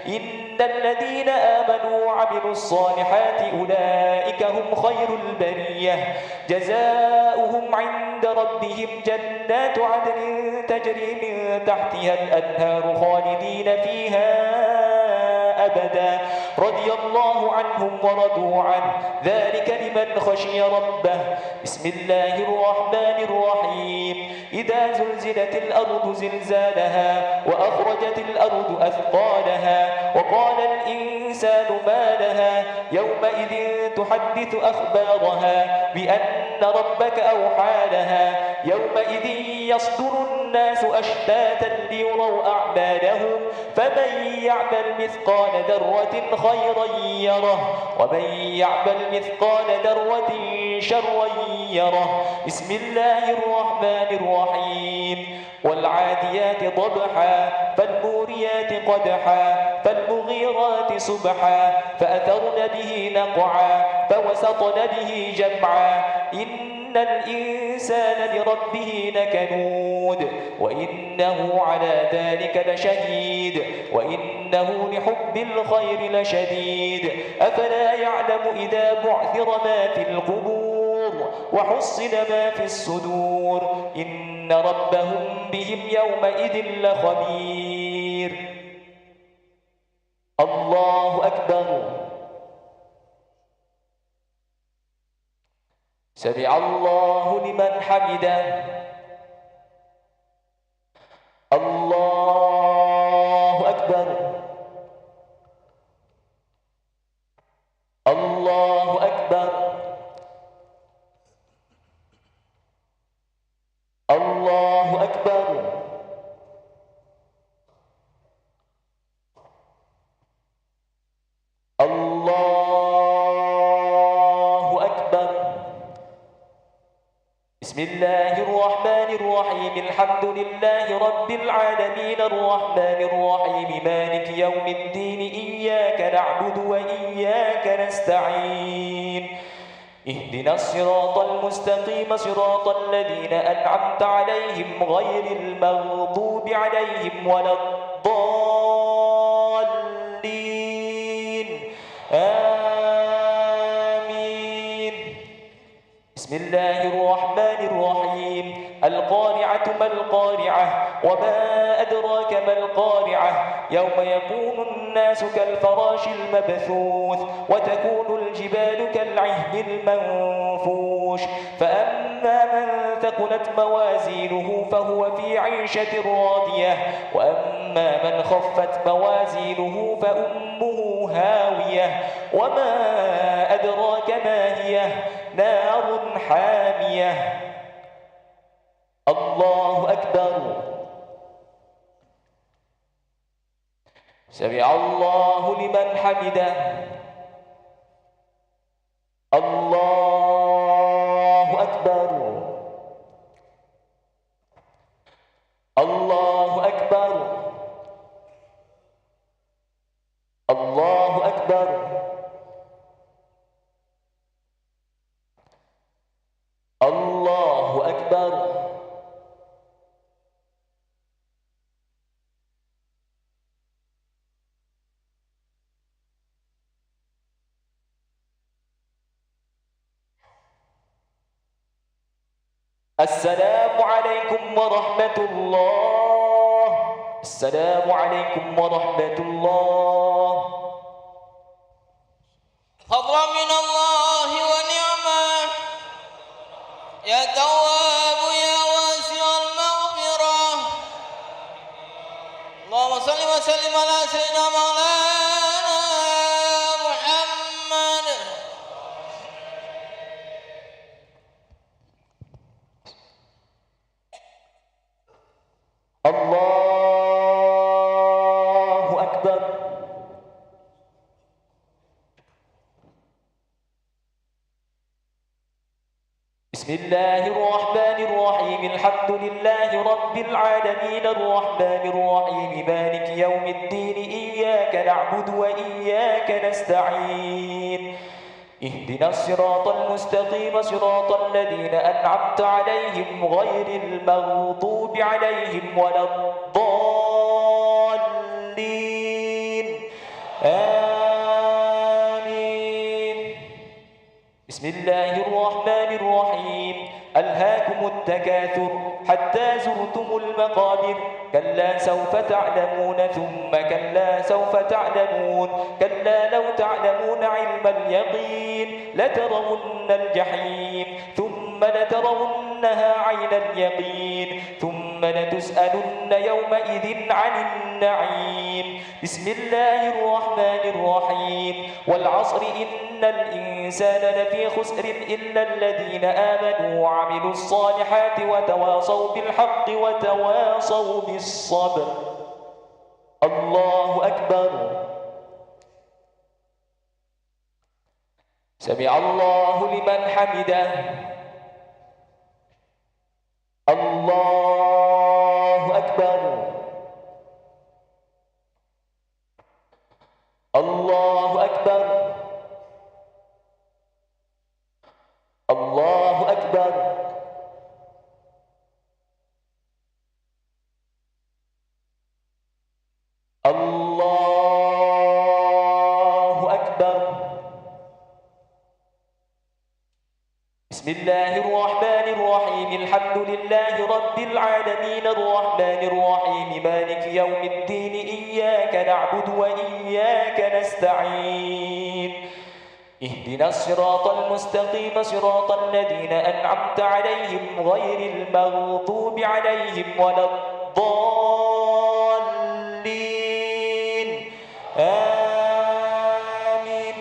إن الذين آمنوا وعملوا الصالحات أولئك هم خير البرية جزاؤهم عند ربهم جنات عدن تجري من تحتها الأنهار خالدين فيها أبدا رضي الله عنهم ورضوا عنه ذلك لمن خشي ربه بسم الله الرحمن الرحيم إذا زلزلت الأرض زلزالها وأخرجت الأرض أثقالها وقال الإنسان ما لها يومئذ تحدث أخبارها بأن ربك أوحى لها يومئذ يصدر الناس أشتاتا ليروا أعمالهم فمن يعمل مثقال ذرة خيرا يره ومن يعمل مثقال ذرة شرا يره بسم الله الرحمن الرحيم والعاديات ضبحا فالموريات قدحا فالمغيرات صبحا فأثرن به نقعا فوسطن به جمعا إن الإنسان لربه لكنود وإنه على ذلك لشهيد وإنه لحب الخير لشديد أفلا يعلم إذا بعثر ما في القبور وحصل ما في الصدور إن ربهم بهم يومئذ لخبير الله أكبر سمع الله لمن حمده الله أكبر الله أكبر الله أكبر الله أكبر بسم الله الرحمن الرحيم الحمد لله رب العالمين الرحمن الرحيم مالك يوم الدين إياك نعبد وإياك نستعين اهدنا الصراط المستقيم صراط الذين أنعمت عليهم غير المغضوب عليهم ولا الضالين آمين بسم الله الرحمن الرحيم القارعة ما القارعة وما أدراك ما القارعة يوم يكون الناس كالفراش المبثوث وتكون الجبال كالعهن المنفوش فأما من ثقلت موازينه فهو في عيشة راضية وأما من خفت موازينه فأمه هاوية وما أدراك ما هي نار حامية الله أكبر سمع الله لمن حمده الله أكبر الله أكبر الله أكبر الله أكبر السلام عليكم ورحمة الله السلام عليكم ورحمة الله فضلا من الله ونعمة يا تواب يا واسع المغفرة اللهم صل وسلم وسلم على سيدنا مولانا محمد. الله أكبر. بسم الله الرحمن الرحيم. الحمد لله رب العالمين الرحمن الرحيم مالك يوم الدين إياك نعبد وإياك نستعين اهدنا الصراط المستقيم صراط الذين أنعمت عليهم غير المغضوب عليهم ولا الضالين آمين. بسم الله الرحمن الرحيم. ألهاكم التكاثر حتى زرتم المقابر كلا سوف تعلمون ثم كلا سوف تعلمون كلا لو تعلمون علم اليقين لترون الجحيم ثم لترونها عين اليقين ثم لتسألن يومئذ عن النعيم. بسم الله الرحمن الرحيم. والعصر إن الإنسان لفي خسر إلا الذين آمنوا وعملوا الصالحات وتواصوا بالحق وتواصوا بالصبر. الله أكبر. سمع الله لمن حمده. الله أكبر. الله أكبر. الله أكبر. الله أكبر. بسم الله الرحمن الرحيم. الحمد لله رب العالمين الرحمن الرحيم مالك يوم الدين إياك نعبد وإياك نستعين اهدنا الصراط المستقيم صراط الذين أنعمت عليهم غير المغضوب عليهم ولا الضالين آمين.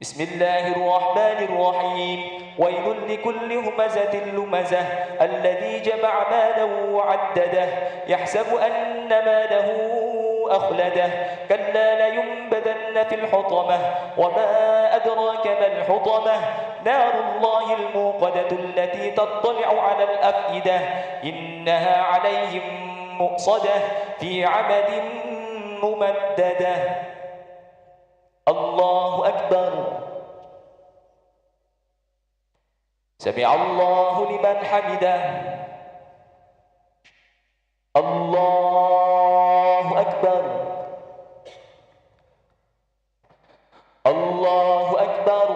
بسم الله الرحمن الرحيم. ويل لكل همزة لمزة الذي جمع مالا وعدده يحسب أن ماله أخلده كلا لينبذن في الحطمة وما أدراك ما الحطمة نار الله الموقدة التي تطلع على الأفئدة إنها عليهم مؤصدة في عمد ممددة. الله أكبر. سمع الله لمن حمده. الله أكبر. الله أكبر.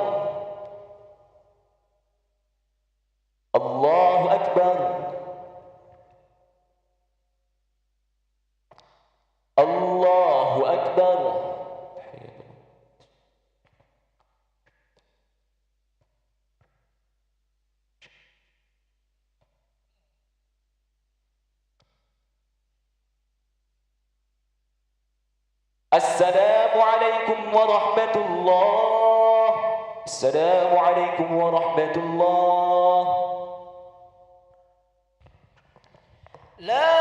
الله أكبر. الله أكبر. السلام عليكم ورحمة الله. السلام عليكم ورحمة الله. لا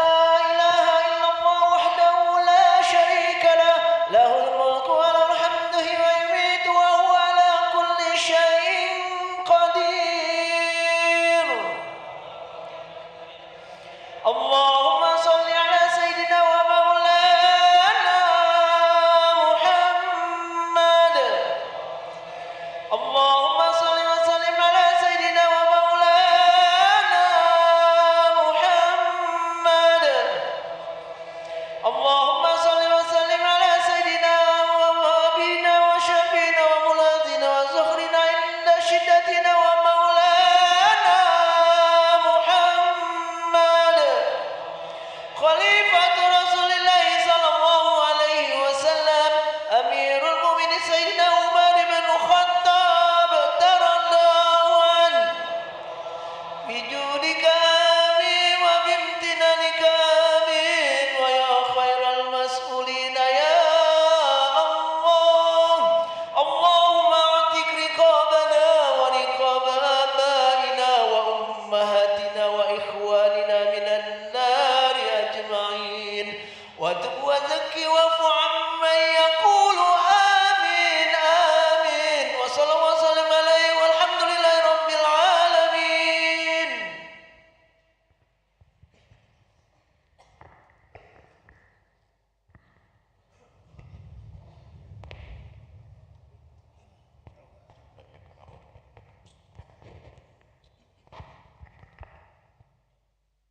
إله إلا الله وحده لا شريك له له الملك وله الحمد ويميت وهو على كل شيء قدير. اللهم صل على سيدنا ومولانا محمد. اللهم صل وسلم على سيدنا ومولانا محمد.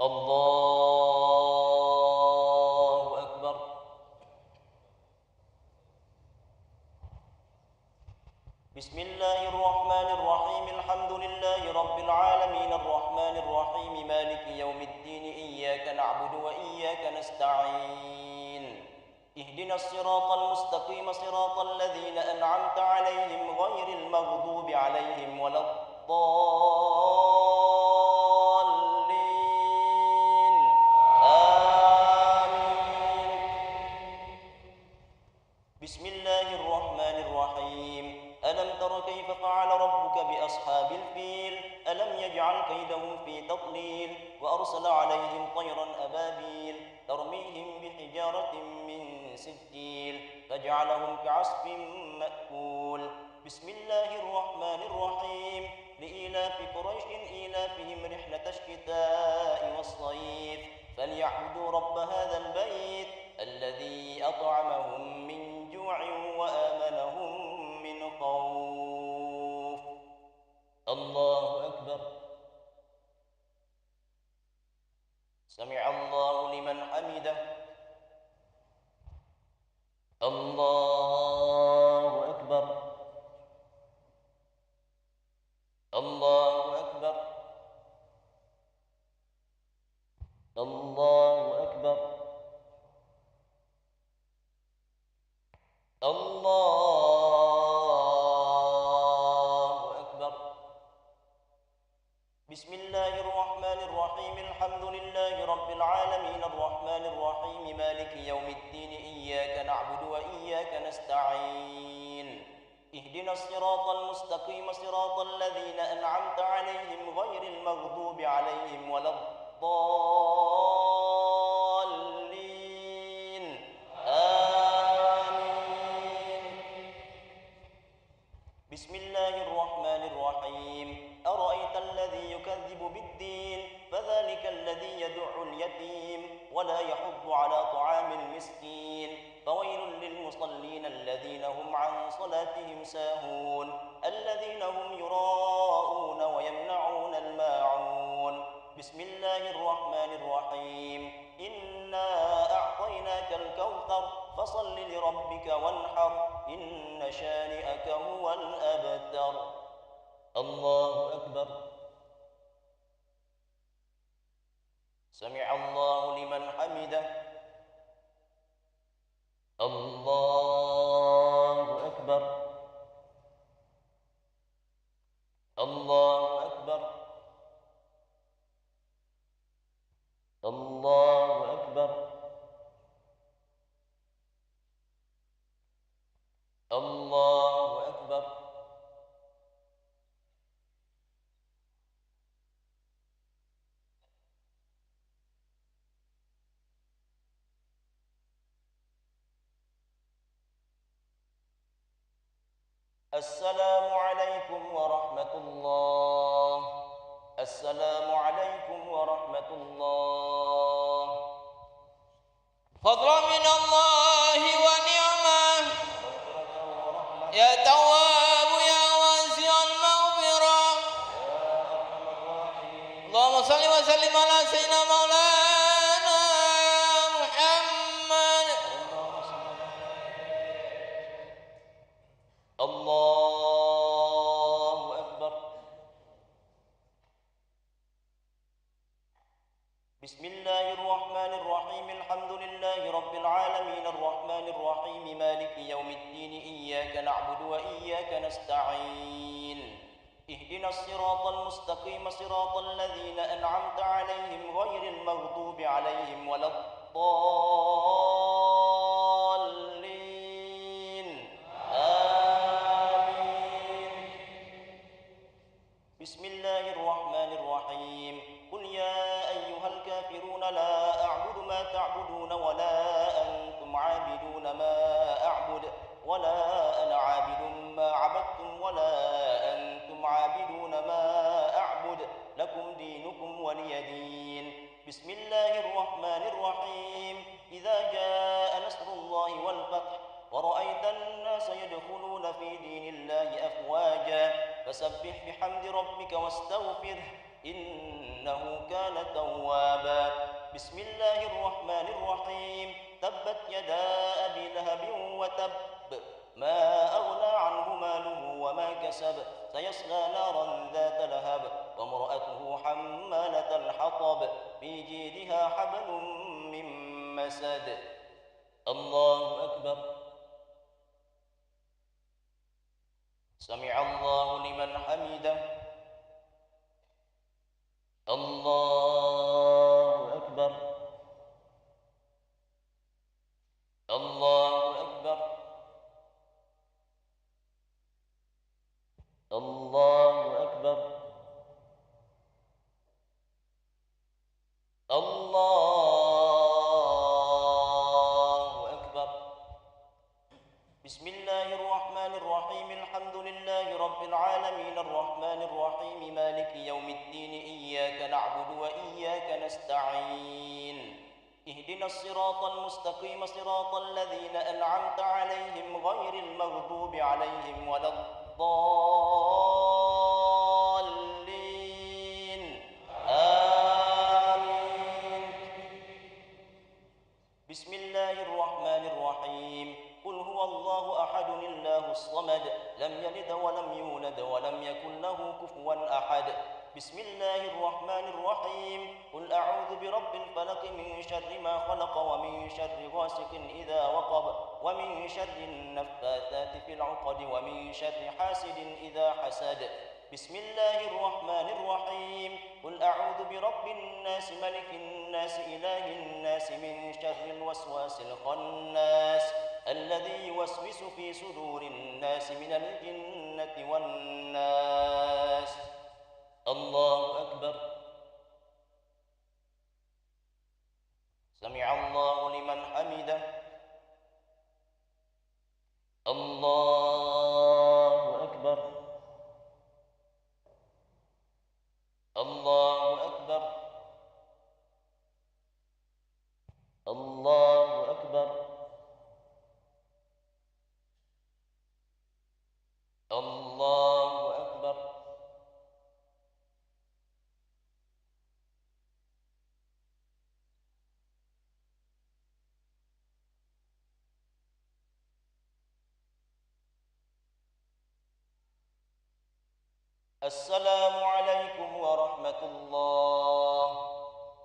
الله أكبر. بسم الله الرحمن الرحيم. الحمد لله رب العالمين الرحمن الرحيم مالك يوم الدين إياك نعبد وإياك نستعين اهدنا الصراط المستقيم صراط الذين أنعمت عليهم غير المغضوب عليهم ولا الضالين آمين. بسم الله الرحمن الرحيم. ألم تر كيف فعل ربك بأصحاب الفيل ألم يجعل كيدهم في تضليل وأرسل عليهم طيرا أبابيل ترميهم بحجارة من سجيل فجعلهم كعصف مأكول. بسم الله الرحمن الرحيم. لإيلاف قريش إيلافهم رحلة الشتاء والصيف فليعبدوا رب هذا البيت الذي أطعمهم من جوع وآمنهم من خوف. الله أكبر. سمع الله لمن حمده. الله أكبر. الله أكبر. الله أكبر. الله أكبر. بسم الله الرحمن الرحيم. الحمد لله رب العالمين الرحمن الرحيم مالك يوم الدين إياك نعبد وإياك نستعين اهدنا الصراط المستقيم صراط الذين أنعمت عليهم غير المغضوب عليهم ولا الضالين آمين. بسم الله الرحمن الرحيم. أرأيت الذي يكذب بالدين فذلك الذي يدع اليتيم ولا يحض على طعام المسكين فويل للمصلين الذين هم عن صلاتهم ساهون الذين هم يراءون ويمنعون الماعون. بسم الله الرحمن الرحيم. إنا أعطيناك الكوثر فصل لربك وانحر إن شانئك هو الأبتر. الله أكبر. سمع الله لمن حمده. الله أكبر. الله أكبر. الله أكبر. الله أكبر. السلام عليكم ورحمة الله. السلام عليكم ورحمة الله. فضلا من الله ونعمة يا تواب يا واسع المغفرة. اللهم صل وسلم على سيدنا مولانا محمد. الله أكبر. بسم الله الرحمن الرحيم. الحمد لله رب العالمين الرحمن الرحيم مالك يوم الدين إياك نعبد وإياك نستعين اهدنا الصراط المستقيم صراط الذين أنعمت عليهم غير المغضوب عليهم ولا الضالين آمين. بسم الله الرحمن الرحيم. قل يا أيها الكافرون لا أعبد ما تعبدون ولا أنتم عابدون ما أعبد ولا أنا عابد ما عبدتم ولا أنتم عابدون ما أعبد لكم دينكم ولي دين. بسم الله الرحمن الرحيم. إذا جاء نصر الله والفتح ورأيت الناس يدخلون في دين الله أفواجا فسبح بحمد ربك واستغفره إنه كان توابا. بسم الله الرحمن الرحيم. تبت يدا أبي لهب وتب ما أغنى عنه ماله وما كسب سيصلى نارا ذات لهب وامرأته حمالة الحطب في جيدها حبل من مسد. الله أكبر. سمع الله لمن حمده. الله أكبر. الله أكبر. الله أكبر. الله أكبر. بسم الله الرحمن الرحيم. الحمد لله رب العالمين الرحمن الرحيم مالك يوم الدين إياك نعبد وإياك نستعين اهدنا الصراط المستقيم صراط الذين أنعمت عليهم غير المغضوب عليهم ولا الضالين آمين. بسم الله الرحمن الرحيم. قل هو الله أحد الله الصمد لم يلد ولم يولد ولم يكن له كفوا أحد. بسم الله الرحمن الرحيم. قل أعوذ برب الفلق من شر ما خلق ومن شر غاسق إذا وقب ومن شر النفاثات في العقد ومن شر حاسد إذا حسد. بسم الله الرحمن الرحيم. قل أعوذ برب الناس ملك الناس إله الناس من شر الوسواس الخناس الذي يوسوس في صدور الناس من الجنة والناس. الله أكبر. سمع الله لمن حمده. الله أكبر. الله أكبر. الله أكبر. الله أكبر. السلام عليكم ورحمة الله.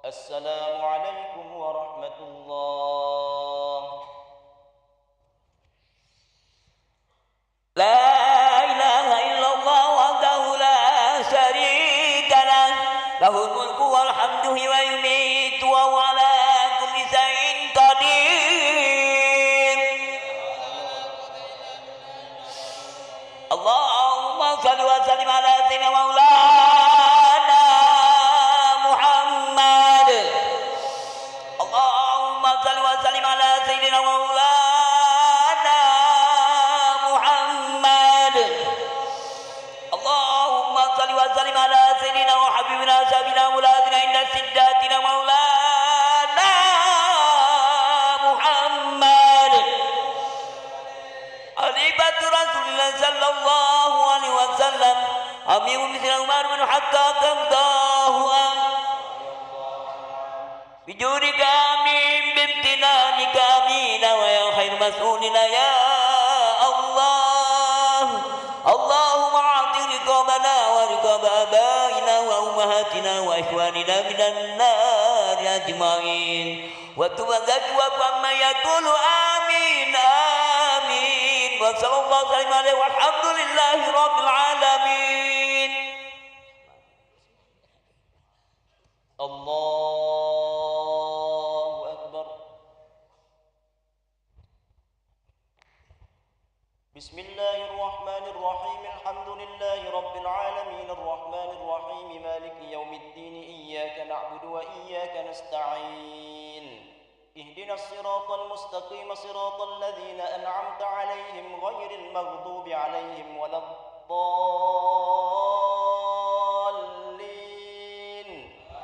السلام عليكم ورحمة الله. لا إله إلا الله وحده لا شريك له له الملك والحمد ويميت وهو على كل شيء قدير. اللهم صل وسلم على سيدنا مولانا محمد. اللهم صل وسلم على سيدنا مولانا محمد. اللهم صل وسلم على سيدنا وحبيبنا سيدنا مولانا عند سداتنا مولانا محمد خليفة رسول الله صلى الله عليه وسلم أمير مثل عمر بن الخطاب قضاه بجودك آمين بامتنانك آمين ويا خير مسؤولنا يا الله. اللهم أعط رقابنا ورقاب آبائنا وأمهاتنا وإخواننا من النار أجمعين وتوزك عما يقول آمين آمين وصلى الله وسلم عليه والحمد لله رب العالمين. الله أكبر. بسم الله الرحمن الرحيم. الحمد لله رب العالمين الرحمن الرحيم مالك يوم الدين إياك نعبد وإياك نستعين اهدنا الصراط المستقيم صراط الذين أنعمت عليهم غير المغضوب عليهم ولا الضالين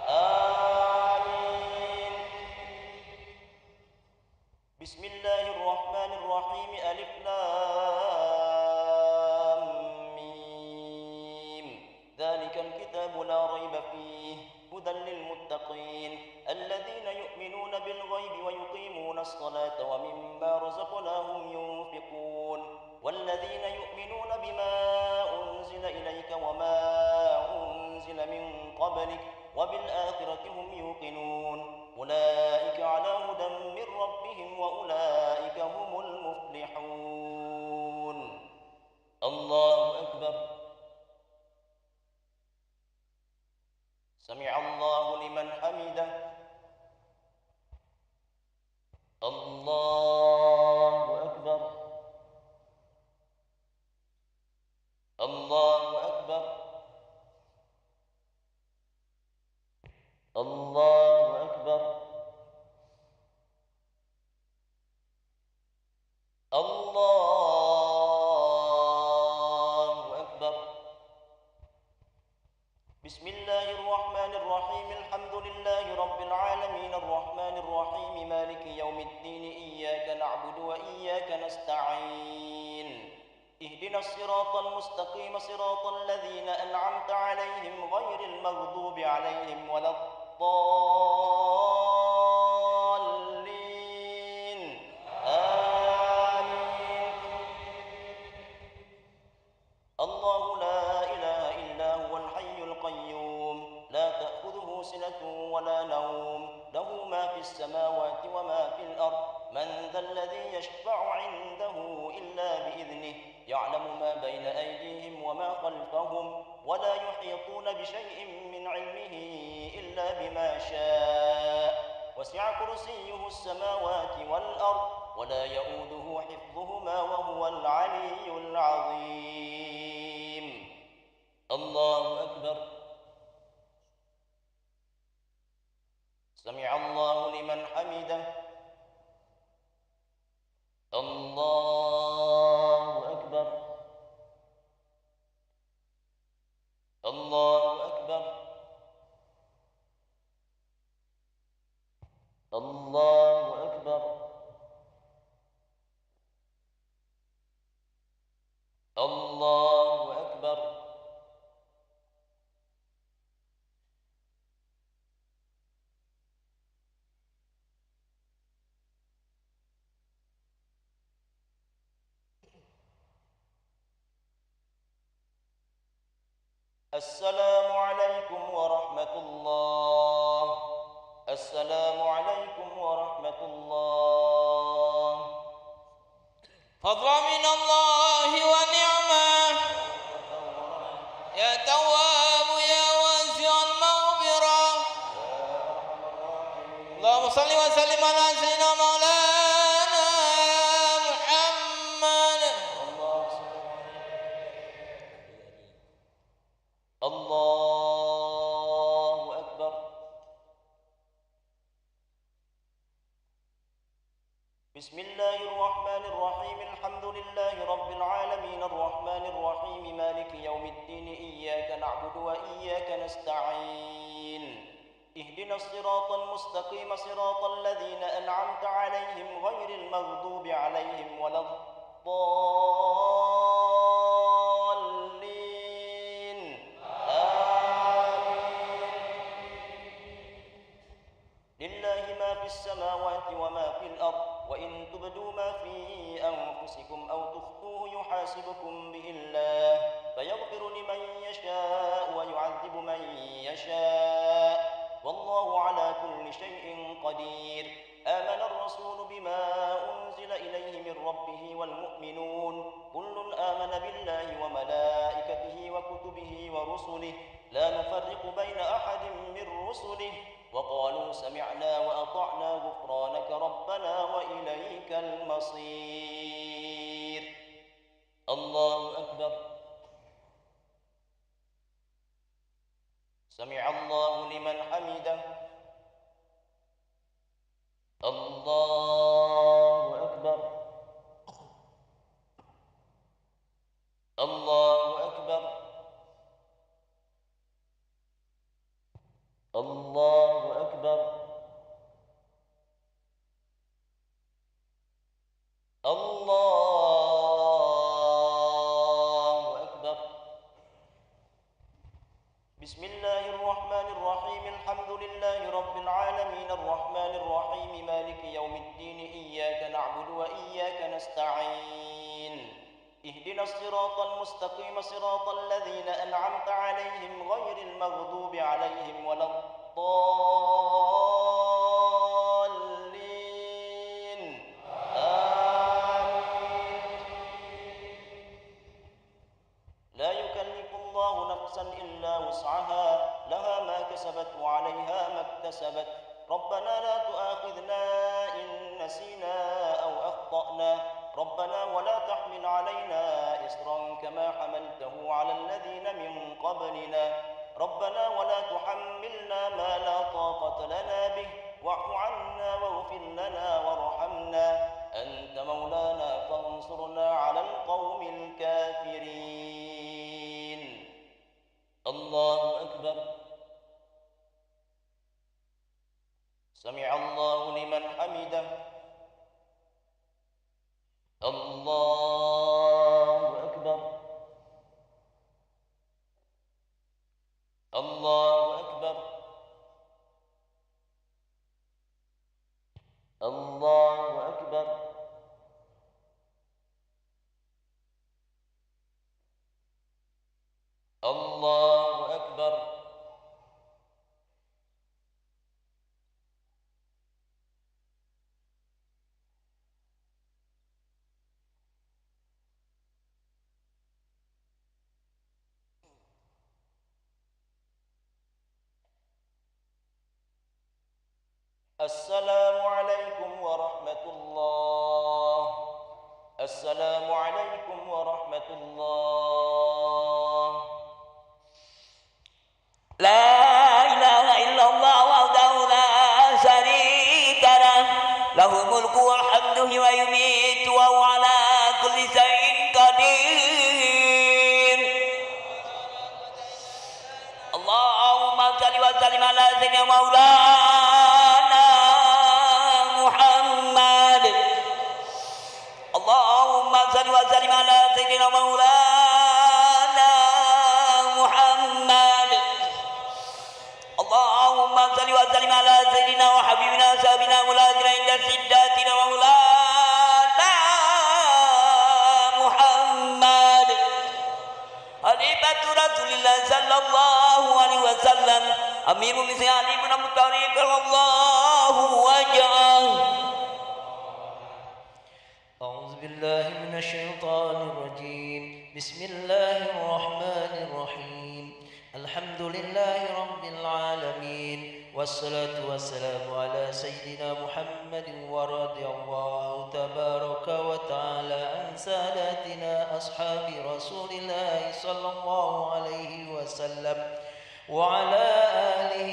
آمين. بسم الله الرحمن الرحيم. ألف لام ميم ذلك الكتاب لا ريب فيه بالغيب ويقيمون الصلاة ومما رزقناهم ينفقون والذين يؤمنون بما أنزل إليك وما أنزل من قبلك وبالآخرة هم يوقنون أولئك على هدى من ربهم وأولئك هم المفلحون. الله أكبر. سمع الله لمن حمده. الله أكبر. الله أكبر. الله أكبر. الله أكبر. بسم الله الرحمن الرحيم. الحمد لله رب العالمين الرحمن الرحيم مالك يوم الدين إياك نعبد وإياك نستعين اهدنا الصراط المستقيم صراط الذين أنعمت عليهم غير المغضوب عليهم ولا الضالين آمين. الله لا إله إلا هو الحي القيوم لا تأخذه سنة ولا نوم له ما في السماوات وما في الأرض من ذا الذي يشفع عنده إلا بإذنه يعلم ما بين أيديهم وما خلفهم ولا يحيطون بشيء من علمه إلا بما شاء وسع كرسيه السماوات والأرض ولا يؤوده حفظهما وهو العلي العظيم. الله أكبر. سمع الله لمن حمده. الله أكبر. الله أكبر. الله أكبر. الله أكبر. السلام عليكم ورحمة الله. السلام عليكم ورحمة الله. فضلا من الله ونعمة يا تواب يا واسع المغفرة. اللهم صل وسلم على سيدنا مولانا محمد. الله أكبر. بسم الله الرحمن الرحيم. الحمد لله رب العالمين الرحمن الرحيم مالك يوم الدين إياك نعبد وإياك نستعين اهدنا الصراط المستقيم صراط الذين أنعمت عليهم غير المغضوب عليهم ولا الضالين آمين. لله ما في السماوات وما في الأرض وإن تبدوا ما في أنفسكم أو تخفوه يحاسبكم به الله فيغفر لمن يشاء ويعذب من يشاء والله على كل شيء قدير. آمن الرسول بما أنزل إليه من ربه والمؤمنون كل آمن بالله وملائكته وكتبه ورسله لا نفرق بين أحد من رسله وقالوا سمعنا وأطعنا غفرانك ربنا وإليك المصير. الله أكبر. سمع الله لمن حمده. الله أكبر. الله أكبر. الله أكبر. الله أكبر. بسم الله الرحمن الرحيم الحمد لله رب العالمين الرحمن الرحيم مالك يوم الدين إياك نعبد وإياك نستعين اهدنا الصراط المستقيم صراط الذين أنعمت عليهم غير المغضوب عليهم ولا الضالين آمين. لا يكلف الله نفسا إلا وسعها لها ما كسبت وعليها ما اكتسبت ربنا لا تؤاخذنا إن نسينا أو أخطأنا ربنا ولا تحمل علينا إصرا كما حملته على الذين من قبلنا ربنا ولا تحملنا ما لا طاقة لنا به واعف عنا واغفر لنا وارحمنا أنت مولانا فانصرنا على القوم الكافرين. الله أكبر. سمع الله لمن حمده. الله أكبر. الله أكبر. الله أكبر. الله أكبر. السلام عليكم ورحمة الله. السلام عليكم ورحمة الله. لا إله إلا الله وحده لا شريك له له الملك والحمد ويميت وهو على كل شيء قدير. اللهم صل وسلم على سيدنا مولانا محمد. اللهم صل وسلم على سيدنا مولانا محمد. اللهم صل وسلم على سيدنا وحبيبنا سيدنا مولانا عند سداتنا مولانا محمد خليفة رسول الله صلى الله عليه وسلم أمير المؤمنين علي بن أبي طالب الله وجهه. أعوذ بالله من الشيطان الرجيم. بسم الله الرحمن الرحيم. الحمد لله رب العالمين والصلاة والسلام على سيدنا محمد ورضي الله تبارك وتعالى عن ساداتنا أصحاب رسول الله صلى الله عليه وسلم وعلى آله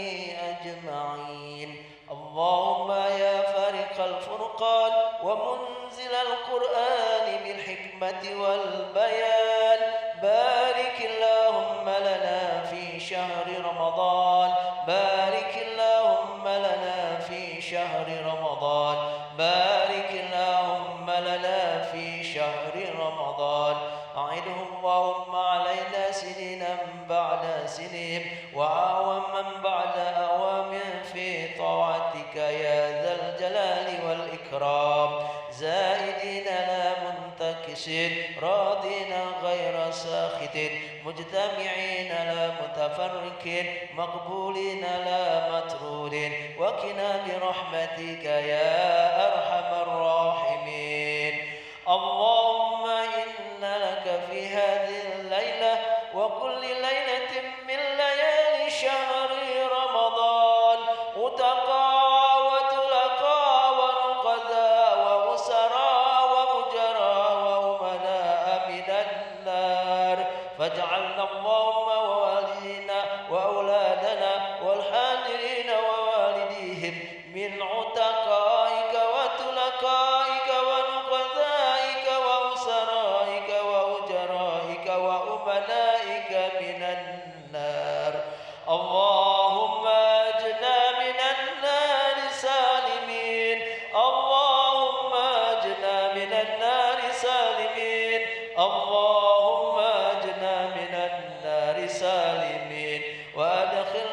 أجمعين. اللهم يا فارق الفرقان ومنزل القرآن بالحكمة والبيان بارك اللهم لنا في شهر رمضان. بارك اللهم لنا في شهر رمضان. بارك اللهم لنا في شهر رمضان. أعده اللهم علينا سنين بعد سنين وأعواما بعد أعوام في طاعتك يا ذا الجلال والإكرام زائدين لا منتكسين راضين غير ساخط مجتمعين لا متفرقين مقبولين لا مطرودين وقنا برحمتك يا أرحم الراحمين. اللهم إن لك في هذه الليلة وكل ليلة من ليالي شهر رمضان أتقى وتلقى ونقذى وأسرى وأجرى وأمناء من النار فاجعلنا اللهم ووالدينا وأولادنا والحاضرين ووالديهم من عتقائك وتلقائك ونقذائك وأسرائك وأجرائك وأمنائك من النار. اللهم أجنا من النار سالمين. اللهم أجنا من النار سالمين. اللهم أجنا من النار سالمين وأدخل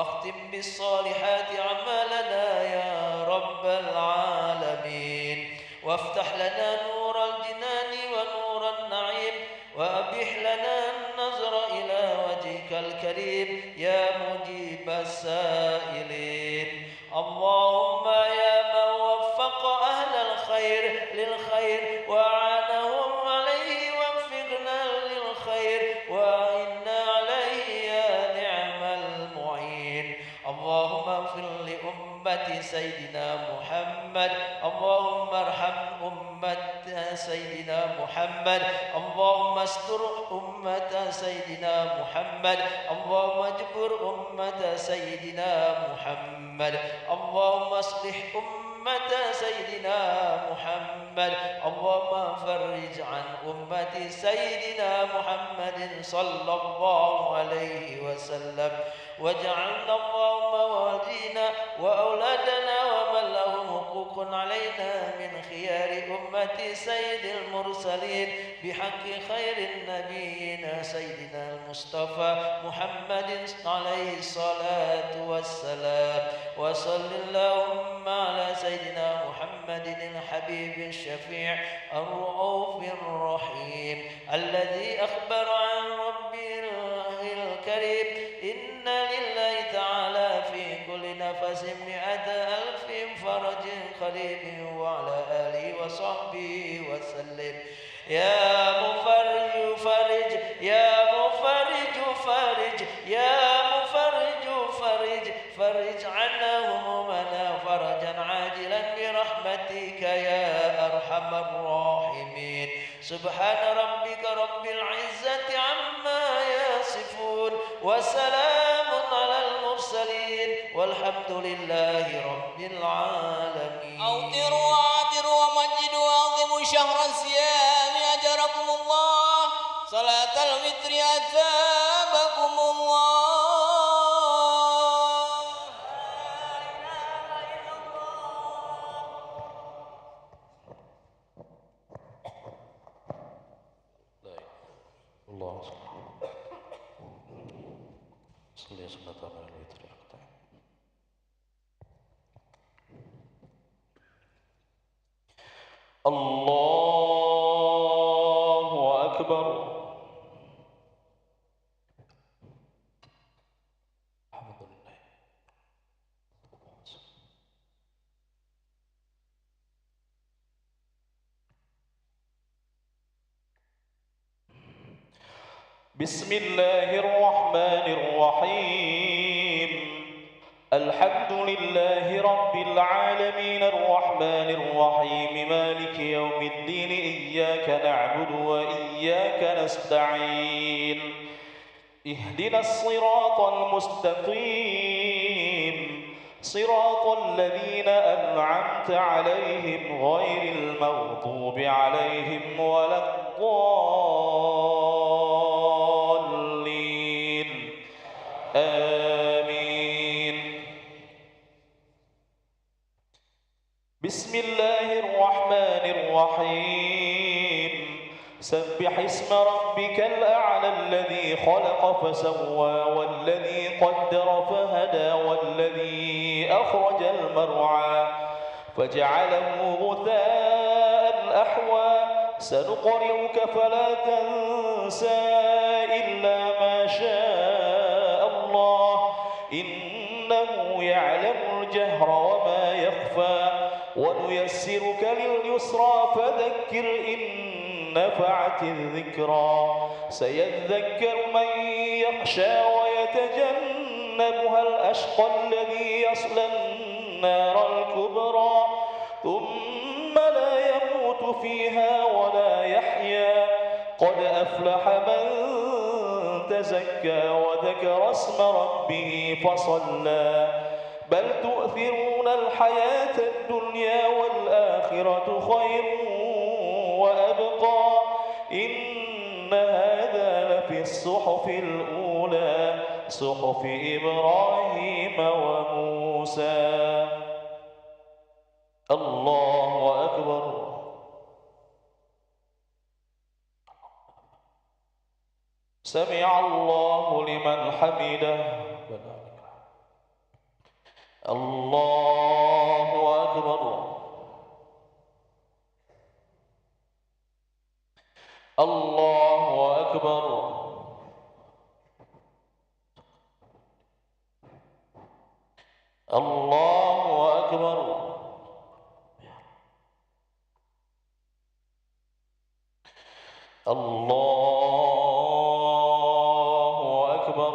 واختم بالصالحات أعمالنا يا رب العالمين، وافتح لنا نور الجنان ونور النعيم، وأبح لنا النظر إلى وجهك الكريم يا مجيب السائلين. اللهم يا من وفق أهل الخير للخير وأعانهم عليه، وفقنا للخير وأعنا عليه يا نعم المعين. اللهم اغفر لأمة سيدنا محمد، اللهم ارحم أمة سيدنا محمد، اللهم استر أمة سيدنا محمد، اللهم اجبر أمة سيدنا محمد، اللهم اصلح أمة سيدنا محمد، اللهم فرج عن أمة سيدنا محمد صلى الله عليه وسلم، واجعلنا اللهم ووالدينا وأولادنا ومن لهم حقوق علينا من خيار أمة سيد المرسلين بحق خير النبيين سيدنا المصطفى محمد عليه الصلاة والسلام. وصل اللهم على سيدنا محمد الحبيب الشفيع الرؤوف الرحيم الذي أخبر عن ربه الكريم إن لله تعالى في كل نفس 100,000 فرج قريب، وعلى آله وصحبه وسلم. يا مفرج فرج، يا مفرج فرج، يا مفرج فرج، فرج عنا همومنا فرجا عاجلا برحمتك يا أرحم الراحمين. سبحان ربك رب العزة عما يصفون، وسلام على المرسلين، والحمد لله رب العالمين. أوتروا وعاطروا ومجدوا وأعظموا شهر الصيام أجركم الله، صلاة الوتر أثابكم الله. الله صلي صلاة على الوتر الأقطع. الله أكبر. الحمد لله. بسم الله الرحمن الرحيم. الحمد لله رب العالمين الرحمن الرحيم مالك يوم الدين إياك نعبد وإياك نستعين اهدنا الصراط المستقيم صراط الذين أنعمت عليهم غير المغضوب عليهم ولا الضالين آمين. بسم الله الرحمن الرحيم. سبح اسم ربك الأعلى الذي خلق فسوى والذي قدر فهدى والذي أخرج المرعى فجعله غثاء أحوى سنقرئك فلا تنسى إلا ما شاء الله إنه يعلم الجهر وما يخفى ونيسرك لليسرى فذكر إن نفعت الذكرى سيذكر من يخشى ويتجنبها الأشقى الذي يصلى النار الكبرى ثم لا يموت فيها ولا يحيا قد أفلح من تزكى وذكر اسم ربه فصلى بل تؤثرون الحياة الدنيا والآخرة خير وأبقى إن هذا لفي الصحف الأولى صحف إبراهيم وموسى. الله أكبر. سمع الله لمن حمده. الله أكبر الله أكبر الله أكبر الله أكبر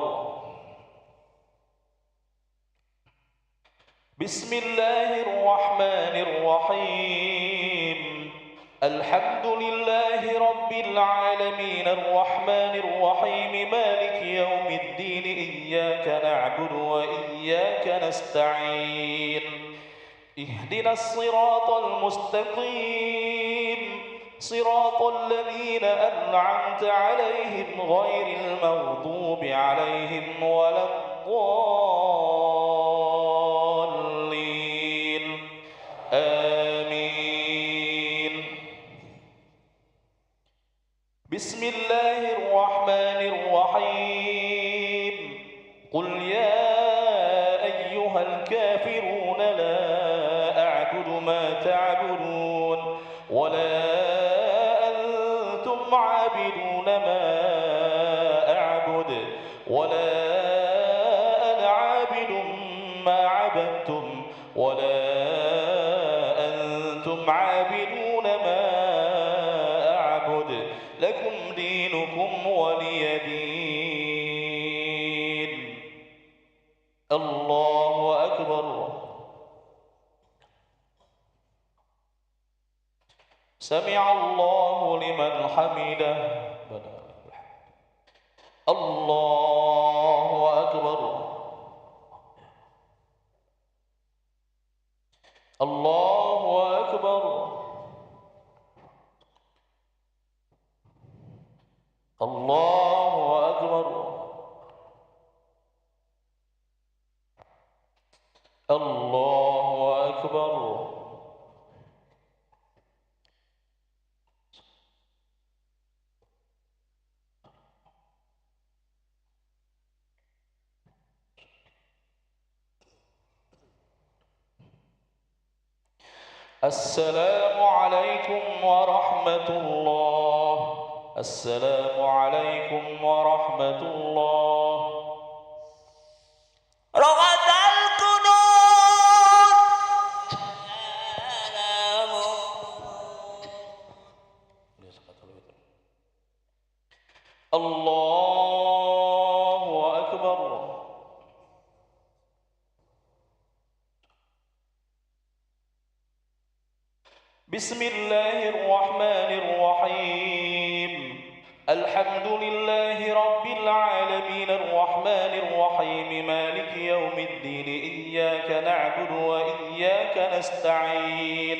بسم الله الرحمن الرحيم الحمد لله رب العالمين الرحمن الرحيم مالك يوم الدين إياك نعبد وإياك نستعين اهدنا الصراط المستقيم صراط الذين أنعمت عليهم غير المغضوب عليهم ولا الضالين آمين بسم الله الرحمن الرحيم قل يا أيها الكافرون لا أعبد ما تعبدون ولا أنتم عابدون ما أعبد ولا أنا عابد ما عبدتم ولا أنتم عابدون ما أعبد لكم دينكم ولي دين الله أكبر سمع الله لمن حمده الله أكبر الله أكبر الله أكبر الله أكبر السلام عليكم ورحمة الله السلام عليكم ورحمة الله رغد الله أكبر بسم الله الرحمن الرحيم الحمد لله رب العالمين الرحمن الرحيم مالك يوم الدين إياك نعبد وإياك نستعين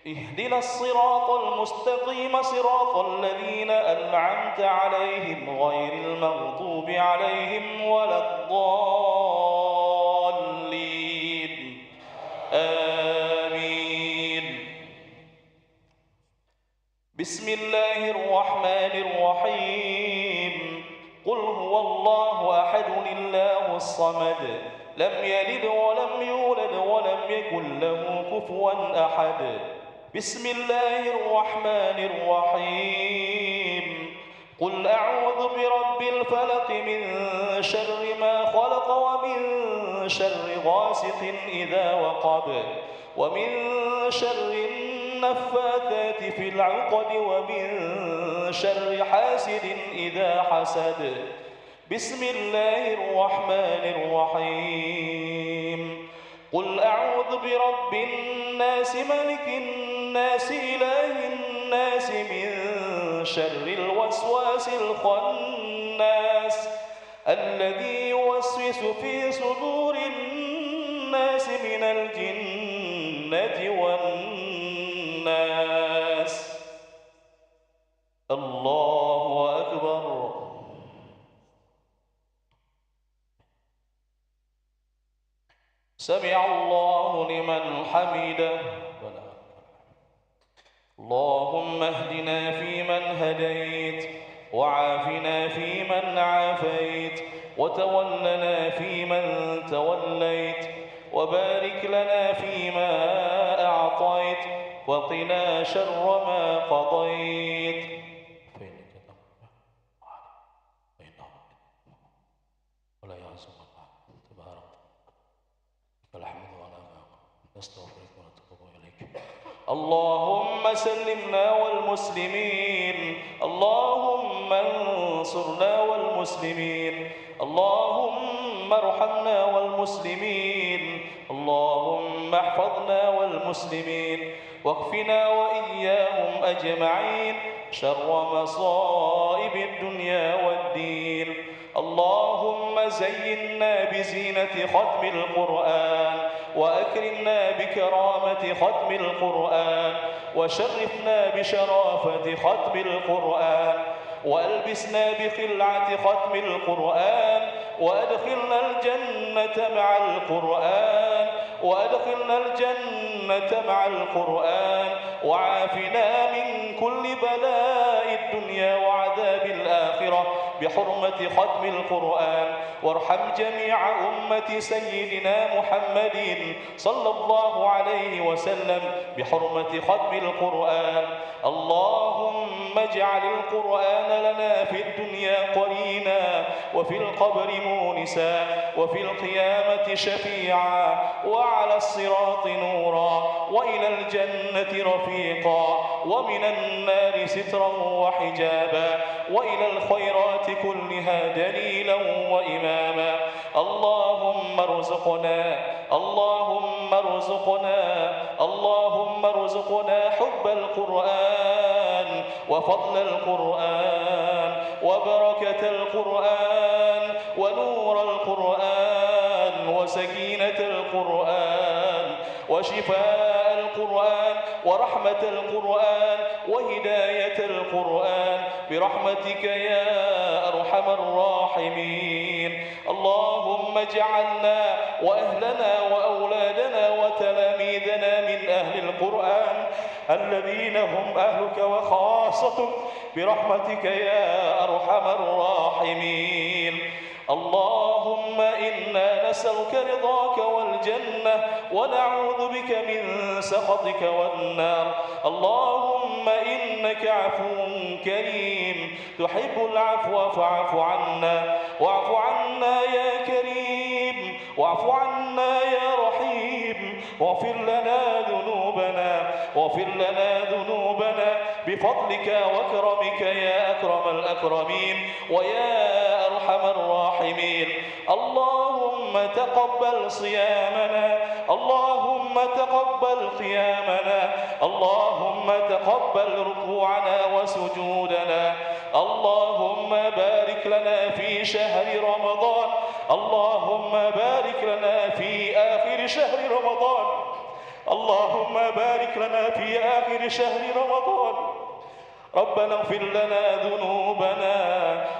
اهدنا الصراط المستقيم صراط الذين أنعمت عليهم غير المغضوب عليهم ولا الضالين آمين بسم الله الرحمن الرحيم قل هو الله أحد الله الصمد لم يلد ولم يولد ولم يكن له كفوا أحد بسم الله الرحمن الرحيم قل أعوذ برب الفلق من شر ما خلق ومن شر غاسق إذا وقب ومن شر النفاثات في العقد ومن شر حاسد إذا حسد بسم الله الرحمن الرحيم قل أعوذ برب الناس ملك الناس إله الناس من شر الوسواس الخناس الذي يوسوس في صدور الناس من الجنة والناس الله أكبر سمع الله لمن حمده اللهم اهدنا فيمن هديت وعافنا فيمن عافيت وتولنا فيمن توليت وبارك لنا فيما أعطيت وقنا شر ما قضيت فإنك تقضي فإنه ولا يعز من تبارك فالحمد على ما نستغفرك ونتوب إليك. اللهم سلمنا والمسلمين، اللهم انصرنا والمسلمين، اللهم ارحمنا والمسلمين، اللهم احفظنا والمسلمين، واكفنا وإياهم أجمعين شر مصائب الدنيا والدين. اللهم زينا بزينة ختم القرآن، وأكرمنا بكرامة ختم القرآن، وشرفنا بشرافة ختم القرآن، وألبسنا بخلعة ختم القرآن، وأدخلنا الجنة مع القرآن، وأدخلنا الجنة مع القرآن، وعافنا من كل بلاء الدنيا وعذاب الآخرة بحرمة ختم القرآن. وارحم جميع أمة سيدنا محمد صلى الله عليه وسلم بحرمة ختم القرآن. اللهم اجعل القرآن لنا في الدنيا قرينا، وفي القبر مونسا، وفي القيامة شفيعا، وعلى الصراط نورا، وإلى الجنة رفيقا، ومن النار سترا وحجابا، وإلى الخيرات كلها دليلا وإماما. اللهم ارزقنا، اللهم ارزقنا، اللهم ارزقنا حب القرآن، وفضل القرآن، وبركة القرآن، ونور القرآن، وسكينة القرآن، وشفاء القرآن، ورحمة القرآن، وهداية القرآن برحمتك يا أرحم الراحمين. اللهم اجعلنا وأهلنا وأولادنا وتلاميذنا من أهل القرآن الذين هم أهلك وخاصتك برحمتك يا أرحم الراحمين. اللهم إنا نسألك رضاك والجنة، ونعوذ بك من سخطك والنار. اللهم إنك عفو كريم تحب العفو فاعف عنا، واعف عنا يا كريم، واعف عنا يا رحيم، واغفر لنا ذنوبنا، واغفر لنا ذنوبنا بفضلك وكرمك يا أكرم الأكرمين ويا أرحم الراحمين. اللهم تقبل صيامنا، اللهم تقبل قيامنا، اللهم تقبل ركوعنا وسجودنا. اللهم بارك لنا في شهر رمضان، اللهم بارك لنا في آخر شهر رمضان، اللهم بارك لنا في آخر شهر رمضان. ربنا اغفر لنا ذنوبنا،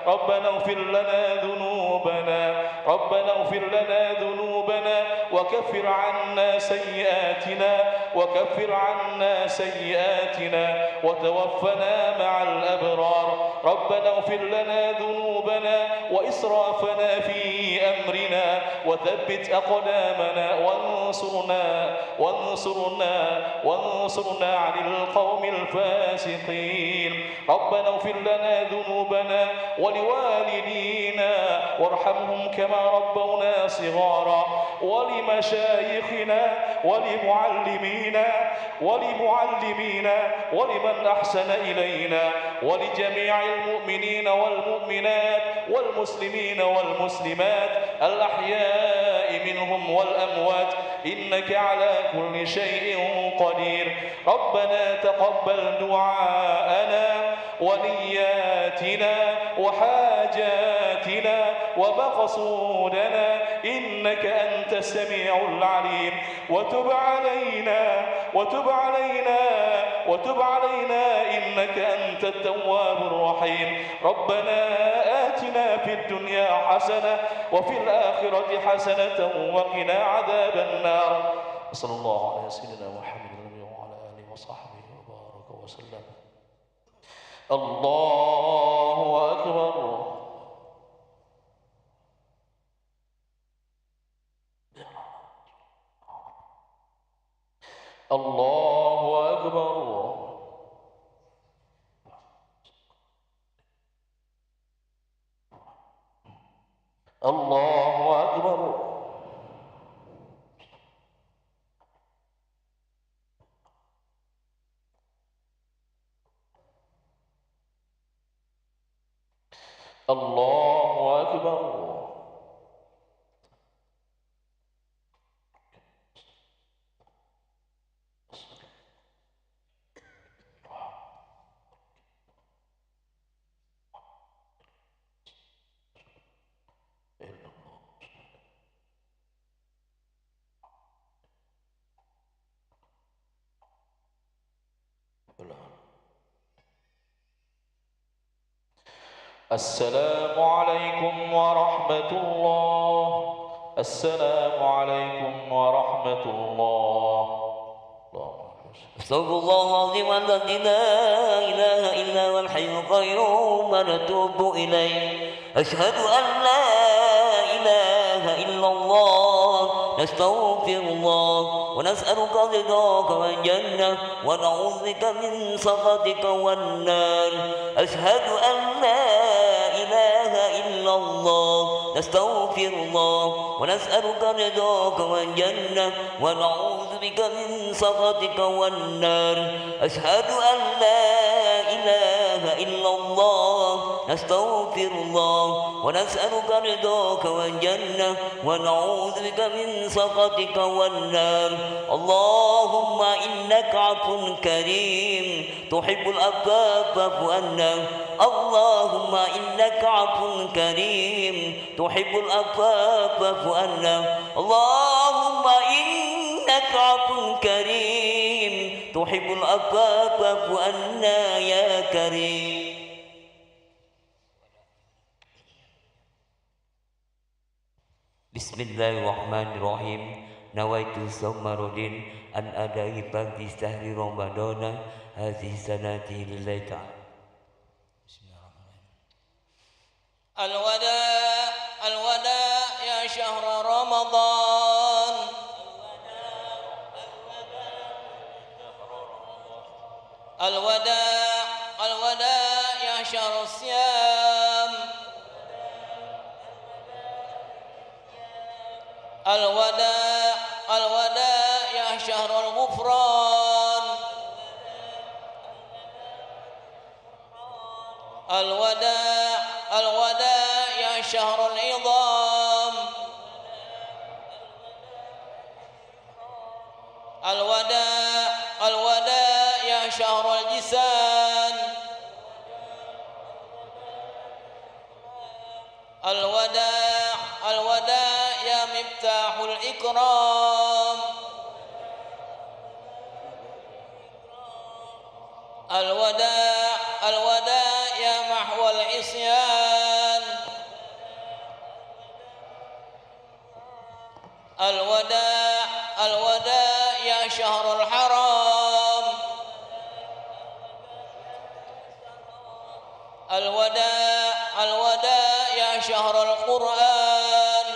ربنا اغفر لنا ذنوبنا، ربنا اغفر لنا ذنوبنا، وكفر عنا سيئاتنا، وكفر عنا سيئاتنا، وتوفنا مع الأبرار. ربنا اغفر لنا ذنوبنا وإسرافنا في أمرنا، وثبت أقدامنا، وانصرنا عن القوم الفاسقين. ربنا اغفر لنا ذنوبنا ولوالدينا وارحمهم كما ربونا صغارا، ولمشايخنا ولمعلمينا ولمن أحسن إلينا، ولجميع المؤمنين والمؤمنات والمسلمين والمسلمات الأحياء منهم والأموات، إنك على كل شيء قدير. ربنا تقبل دعاءنا ونياتنا وحاجاتنا ومقصودنا، إنك أنت السميع العليم. وتب علينا إنك أنت التواب الرحيم. ربنا آتنا في الدنيا حسنة وفي الآخرة حسنة وقنا عذاب النار. صلى الله على سيدنا محمد وعلى آله وصحبه وبارك وسلم. الله أكبر. الله أكبر الله أكبر الله أكبر السلام عليكم ورحمة الله السلام عليكم ورحمة الله استغفر الله العظيم الذي لا إله إلا هو الحي القيوم ونتوب إليه أشهد أن لا إله إلا الله نستغفر الله ونسألك رضاك والجنة ونعوذ بك من سخطك والنار أشهد أن لا إله إلا الله نستغفر الله ونسألك رضاك والجنة ونعوذ بك من سخطك والنار أشهد أن لا إله إلا الله نستغفر الله ونسألك رضاك والجنة ونعوذ بك من سخطك والنار اللهم إنك عفو كريم تحب العفو فاعف عنا اللهم إنك عفو كريم تحب العفو فاعف عنا اللهم إنك عفو كريم تحب العفو فاعف عنا يا كريم. بسم الله الرحمن الرحيم نويت صوم غد أن أداء فرض شهر رمضان هذه سنتي لله تعالى. بسم الله الرحمن الرحيم. الوداع الوداع يا شهر رمضان الوداع الوداع يا شهر الصيام الوداع الوداع يا شهر الغفران الوداع الوداع يا شهر العظام الوداع الوداع يا شهر الجسان الوداع الوداع يا مفتاح الإكرام الوداع الوداع يا محو العصيان الوداع الوداع يا شهر الحرام الوداع الوداع يا شهر القرآن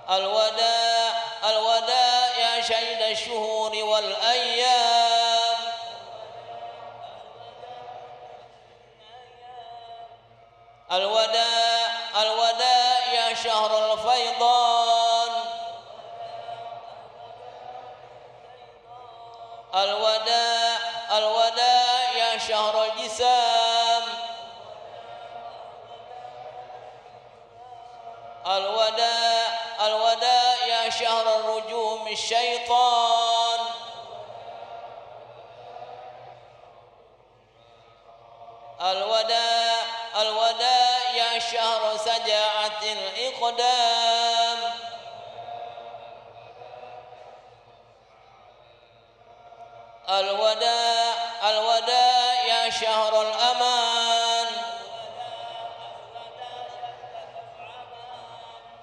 الوداع الوداع يا شهيد الشهور والأيام الوداع الوداع يا شهر الفيضان الوداع الوداع يا شهر الجسام الوداع الوداع يا شهر الرجوم الشيطان الوداع الوداع يا شهر سجاعة الإقدام الوداع الوداع يا شهر الأمان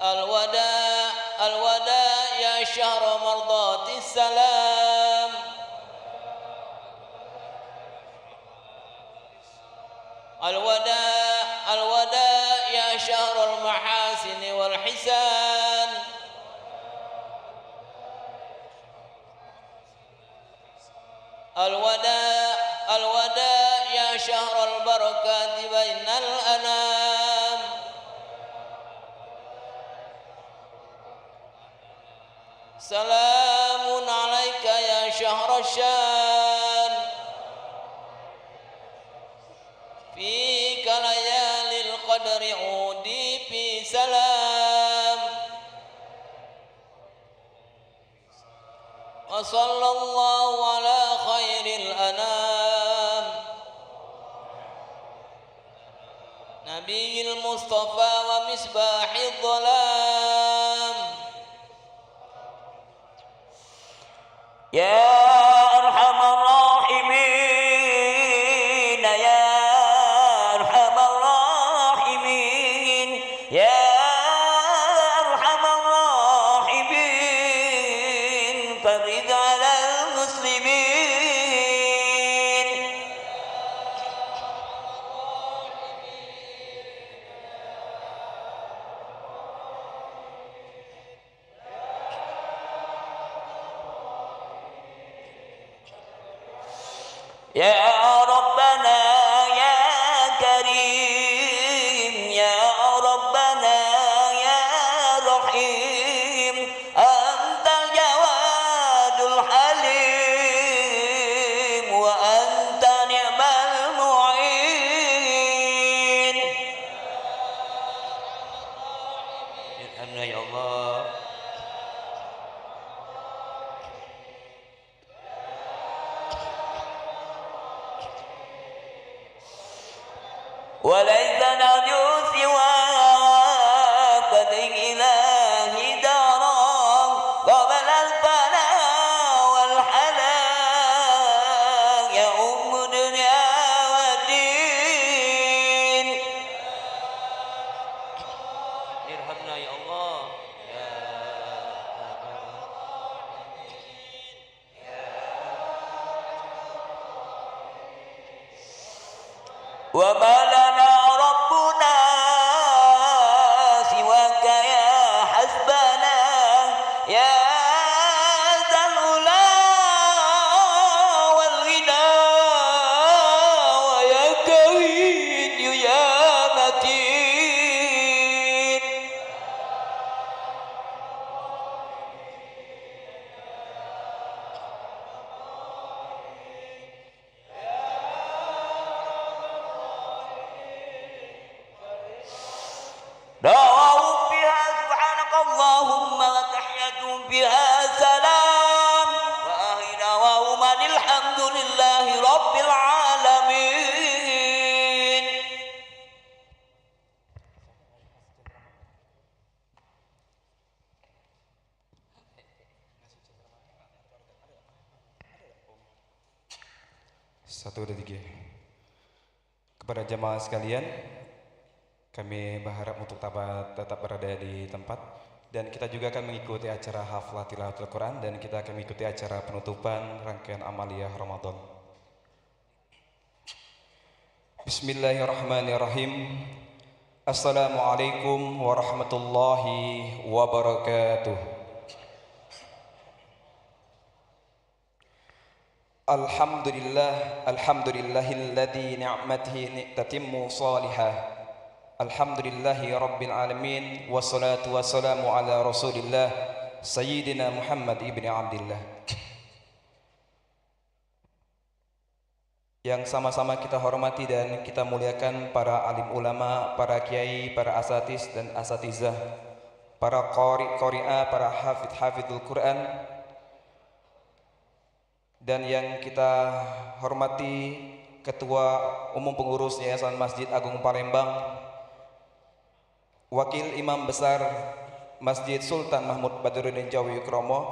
الوداع الوداع يا شهر مرضاة السلام الوداع الوداع يا شهر المحاسن والحسان الوداع الوداع يا شهر البركات بين الأنام سلام عليك يا شهر الشان فيك ليالي القدر عودي في سلام وصلى الله على خير الأنام نبي المصطفى ومصباح الظلام يا أرحم الراحمين يا أرحم الراحمين يا أرحم الراحمين فرج على المسلمين يا ربنا يا كريم يا ربنا يا رحيم أنت الجواد الحليم وأنت نعم المعين ارحمنا يا الله وليس نرجو سواك إلهي دارا قبل الفناء والحنان يا أم الدنيا والدين ارحمنا يا الله وما لنا ربنا سواك يا حسبنا يا ذا العلا والغنى ويا كريم يا متين دعواهم بها سبحانك اللهم وتحيتهم بها سلام وآخر دعواهم أن الحمد لله رب العالمين. Satu dan tiga. Kepada jamaah sekalian, kami berharap untuk tetap berada di tempat dan kita juga akan mengikuti acara haflah tilawatul Quran dan kita akan mengikuti acara penutupan rangkaian amaliyah Ramadan. Bismillahirrahmanirrahim. Assalamualaikum warahmatullahi wabarakatuh. Alhamdulillahilladzi ni'matihi tatimmu salihah. Alhamdulillahi rabbil alamin wassalatu wassalamu ala Rasulillah Sayyidina Muhammad ibni Abdillah. Yang sama-sama kita hormati dan kita muliakan para alim ulama, para kiai, para asatis dan asatizah, para qari'ah, para hafidhul Quran, dan yang kita hormati Ketua Umum Pengurus Yayasan Masjid Agung Palembang, Wakil Imam Besar Masjid Sultan Mahmud Badruddin Jawi Kromo,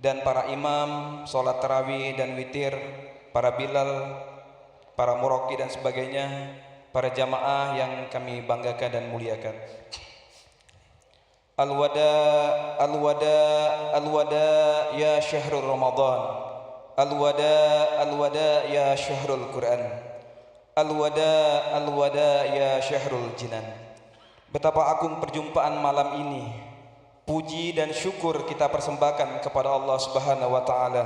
dan para imam sholat tarawih dan witir, para bilal, para muroki dan sebagainya, para jamaah yang kami banggakan dan muliakan. Al-wada, al-wada, al-wada ya syahrul Ramadan. Al-wada, al-wada ya syahrul Quran. Al-wada, al-wada ya syahrul jinan. Betapa agung perjumpaan malam ini. Puji dan syukur kita persembahkan kepada Allah Subhanahu wa taala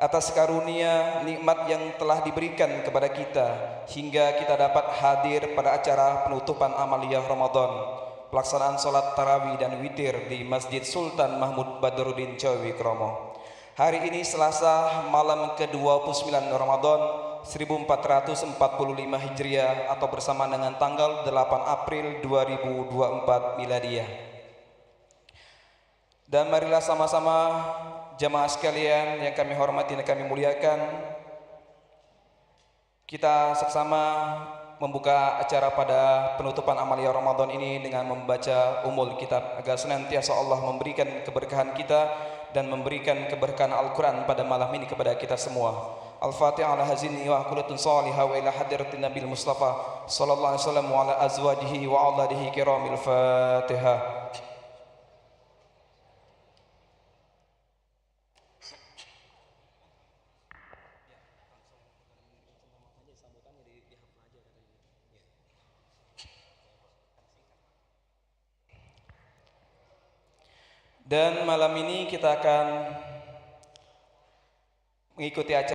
atas karunia nikmat yang telah diberikan kepada kita hingga kita dapat hadir pada acara penutupan amaliyah Ramadan, pelaksanaan sholat tarawih dan witir di Masjid Sultan Mahmud Badruddin Jawi Kromo. Hari ini Selasa malam ke-29 Ramadan 1445 Hijriah atau bersama dengan tanggal 8 April 2024 Miladiyah. Dan marilah sama-sama jamaah sekalian yang kami hormati dan kami muliakan, kita seksama membuka acara pada penutupan amaliyah Ramadan ini dengan membaca umul kitab agar senantiasa Allah memberikan keberkahan kita dan memberikan keberkahan Al-Quran pada malam ini kepada kita semua. Al-Fatihah ala hazini wa akulatun salihah wa ila hadiratin Nabil Mustafa sallallahu alaihi wasallam wa ala azwajihi wa auladihi kiramil Fatihah. Dan malam ini kita akan mengikuti acara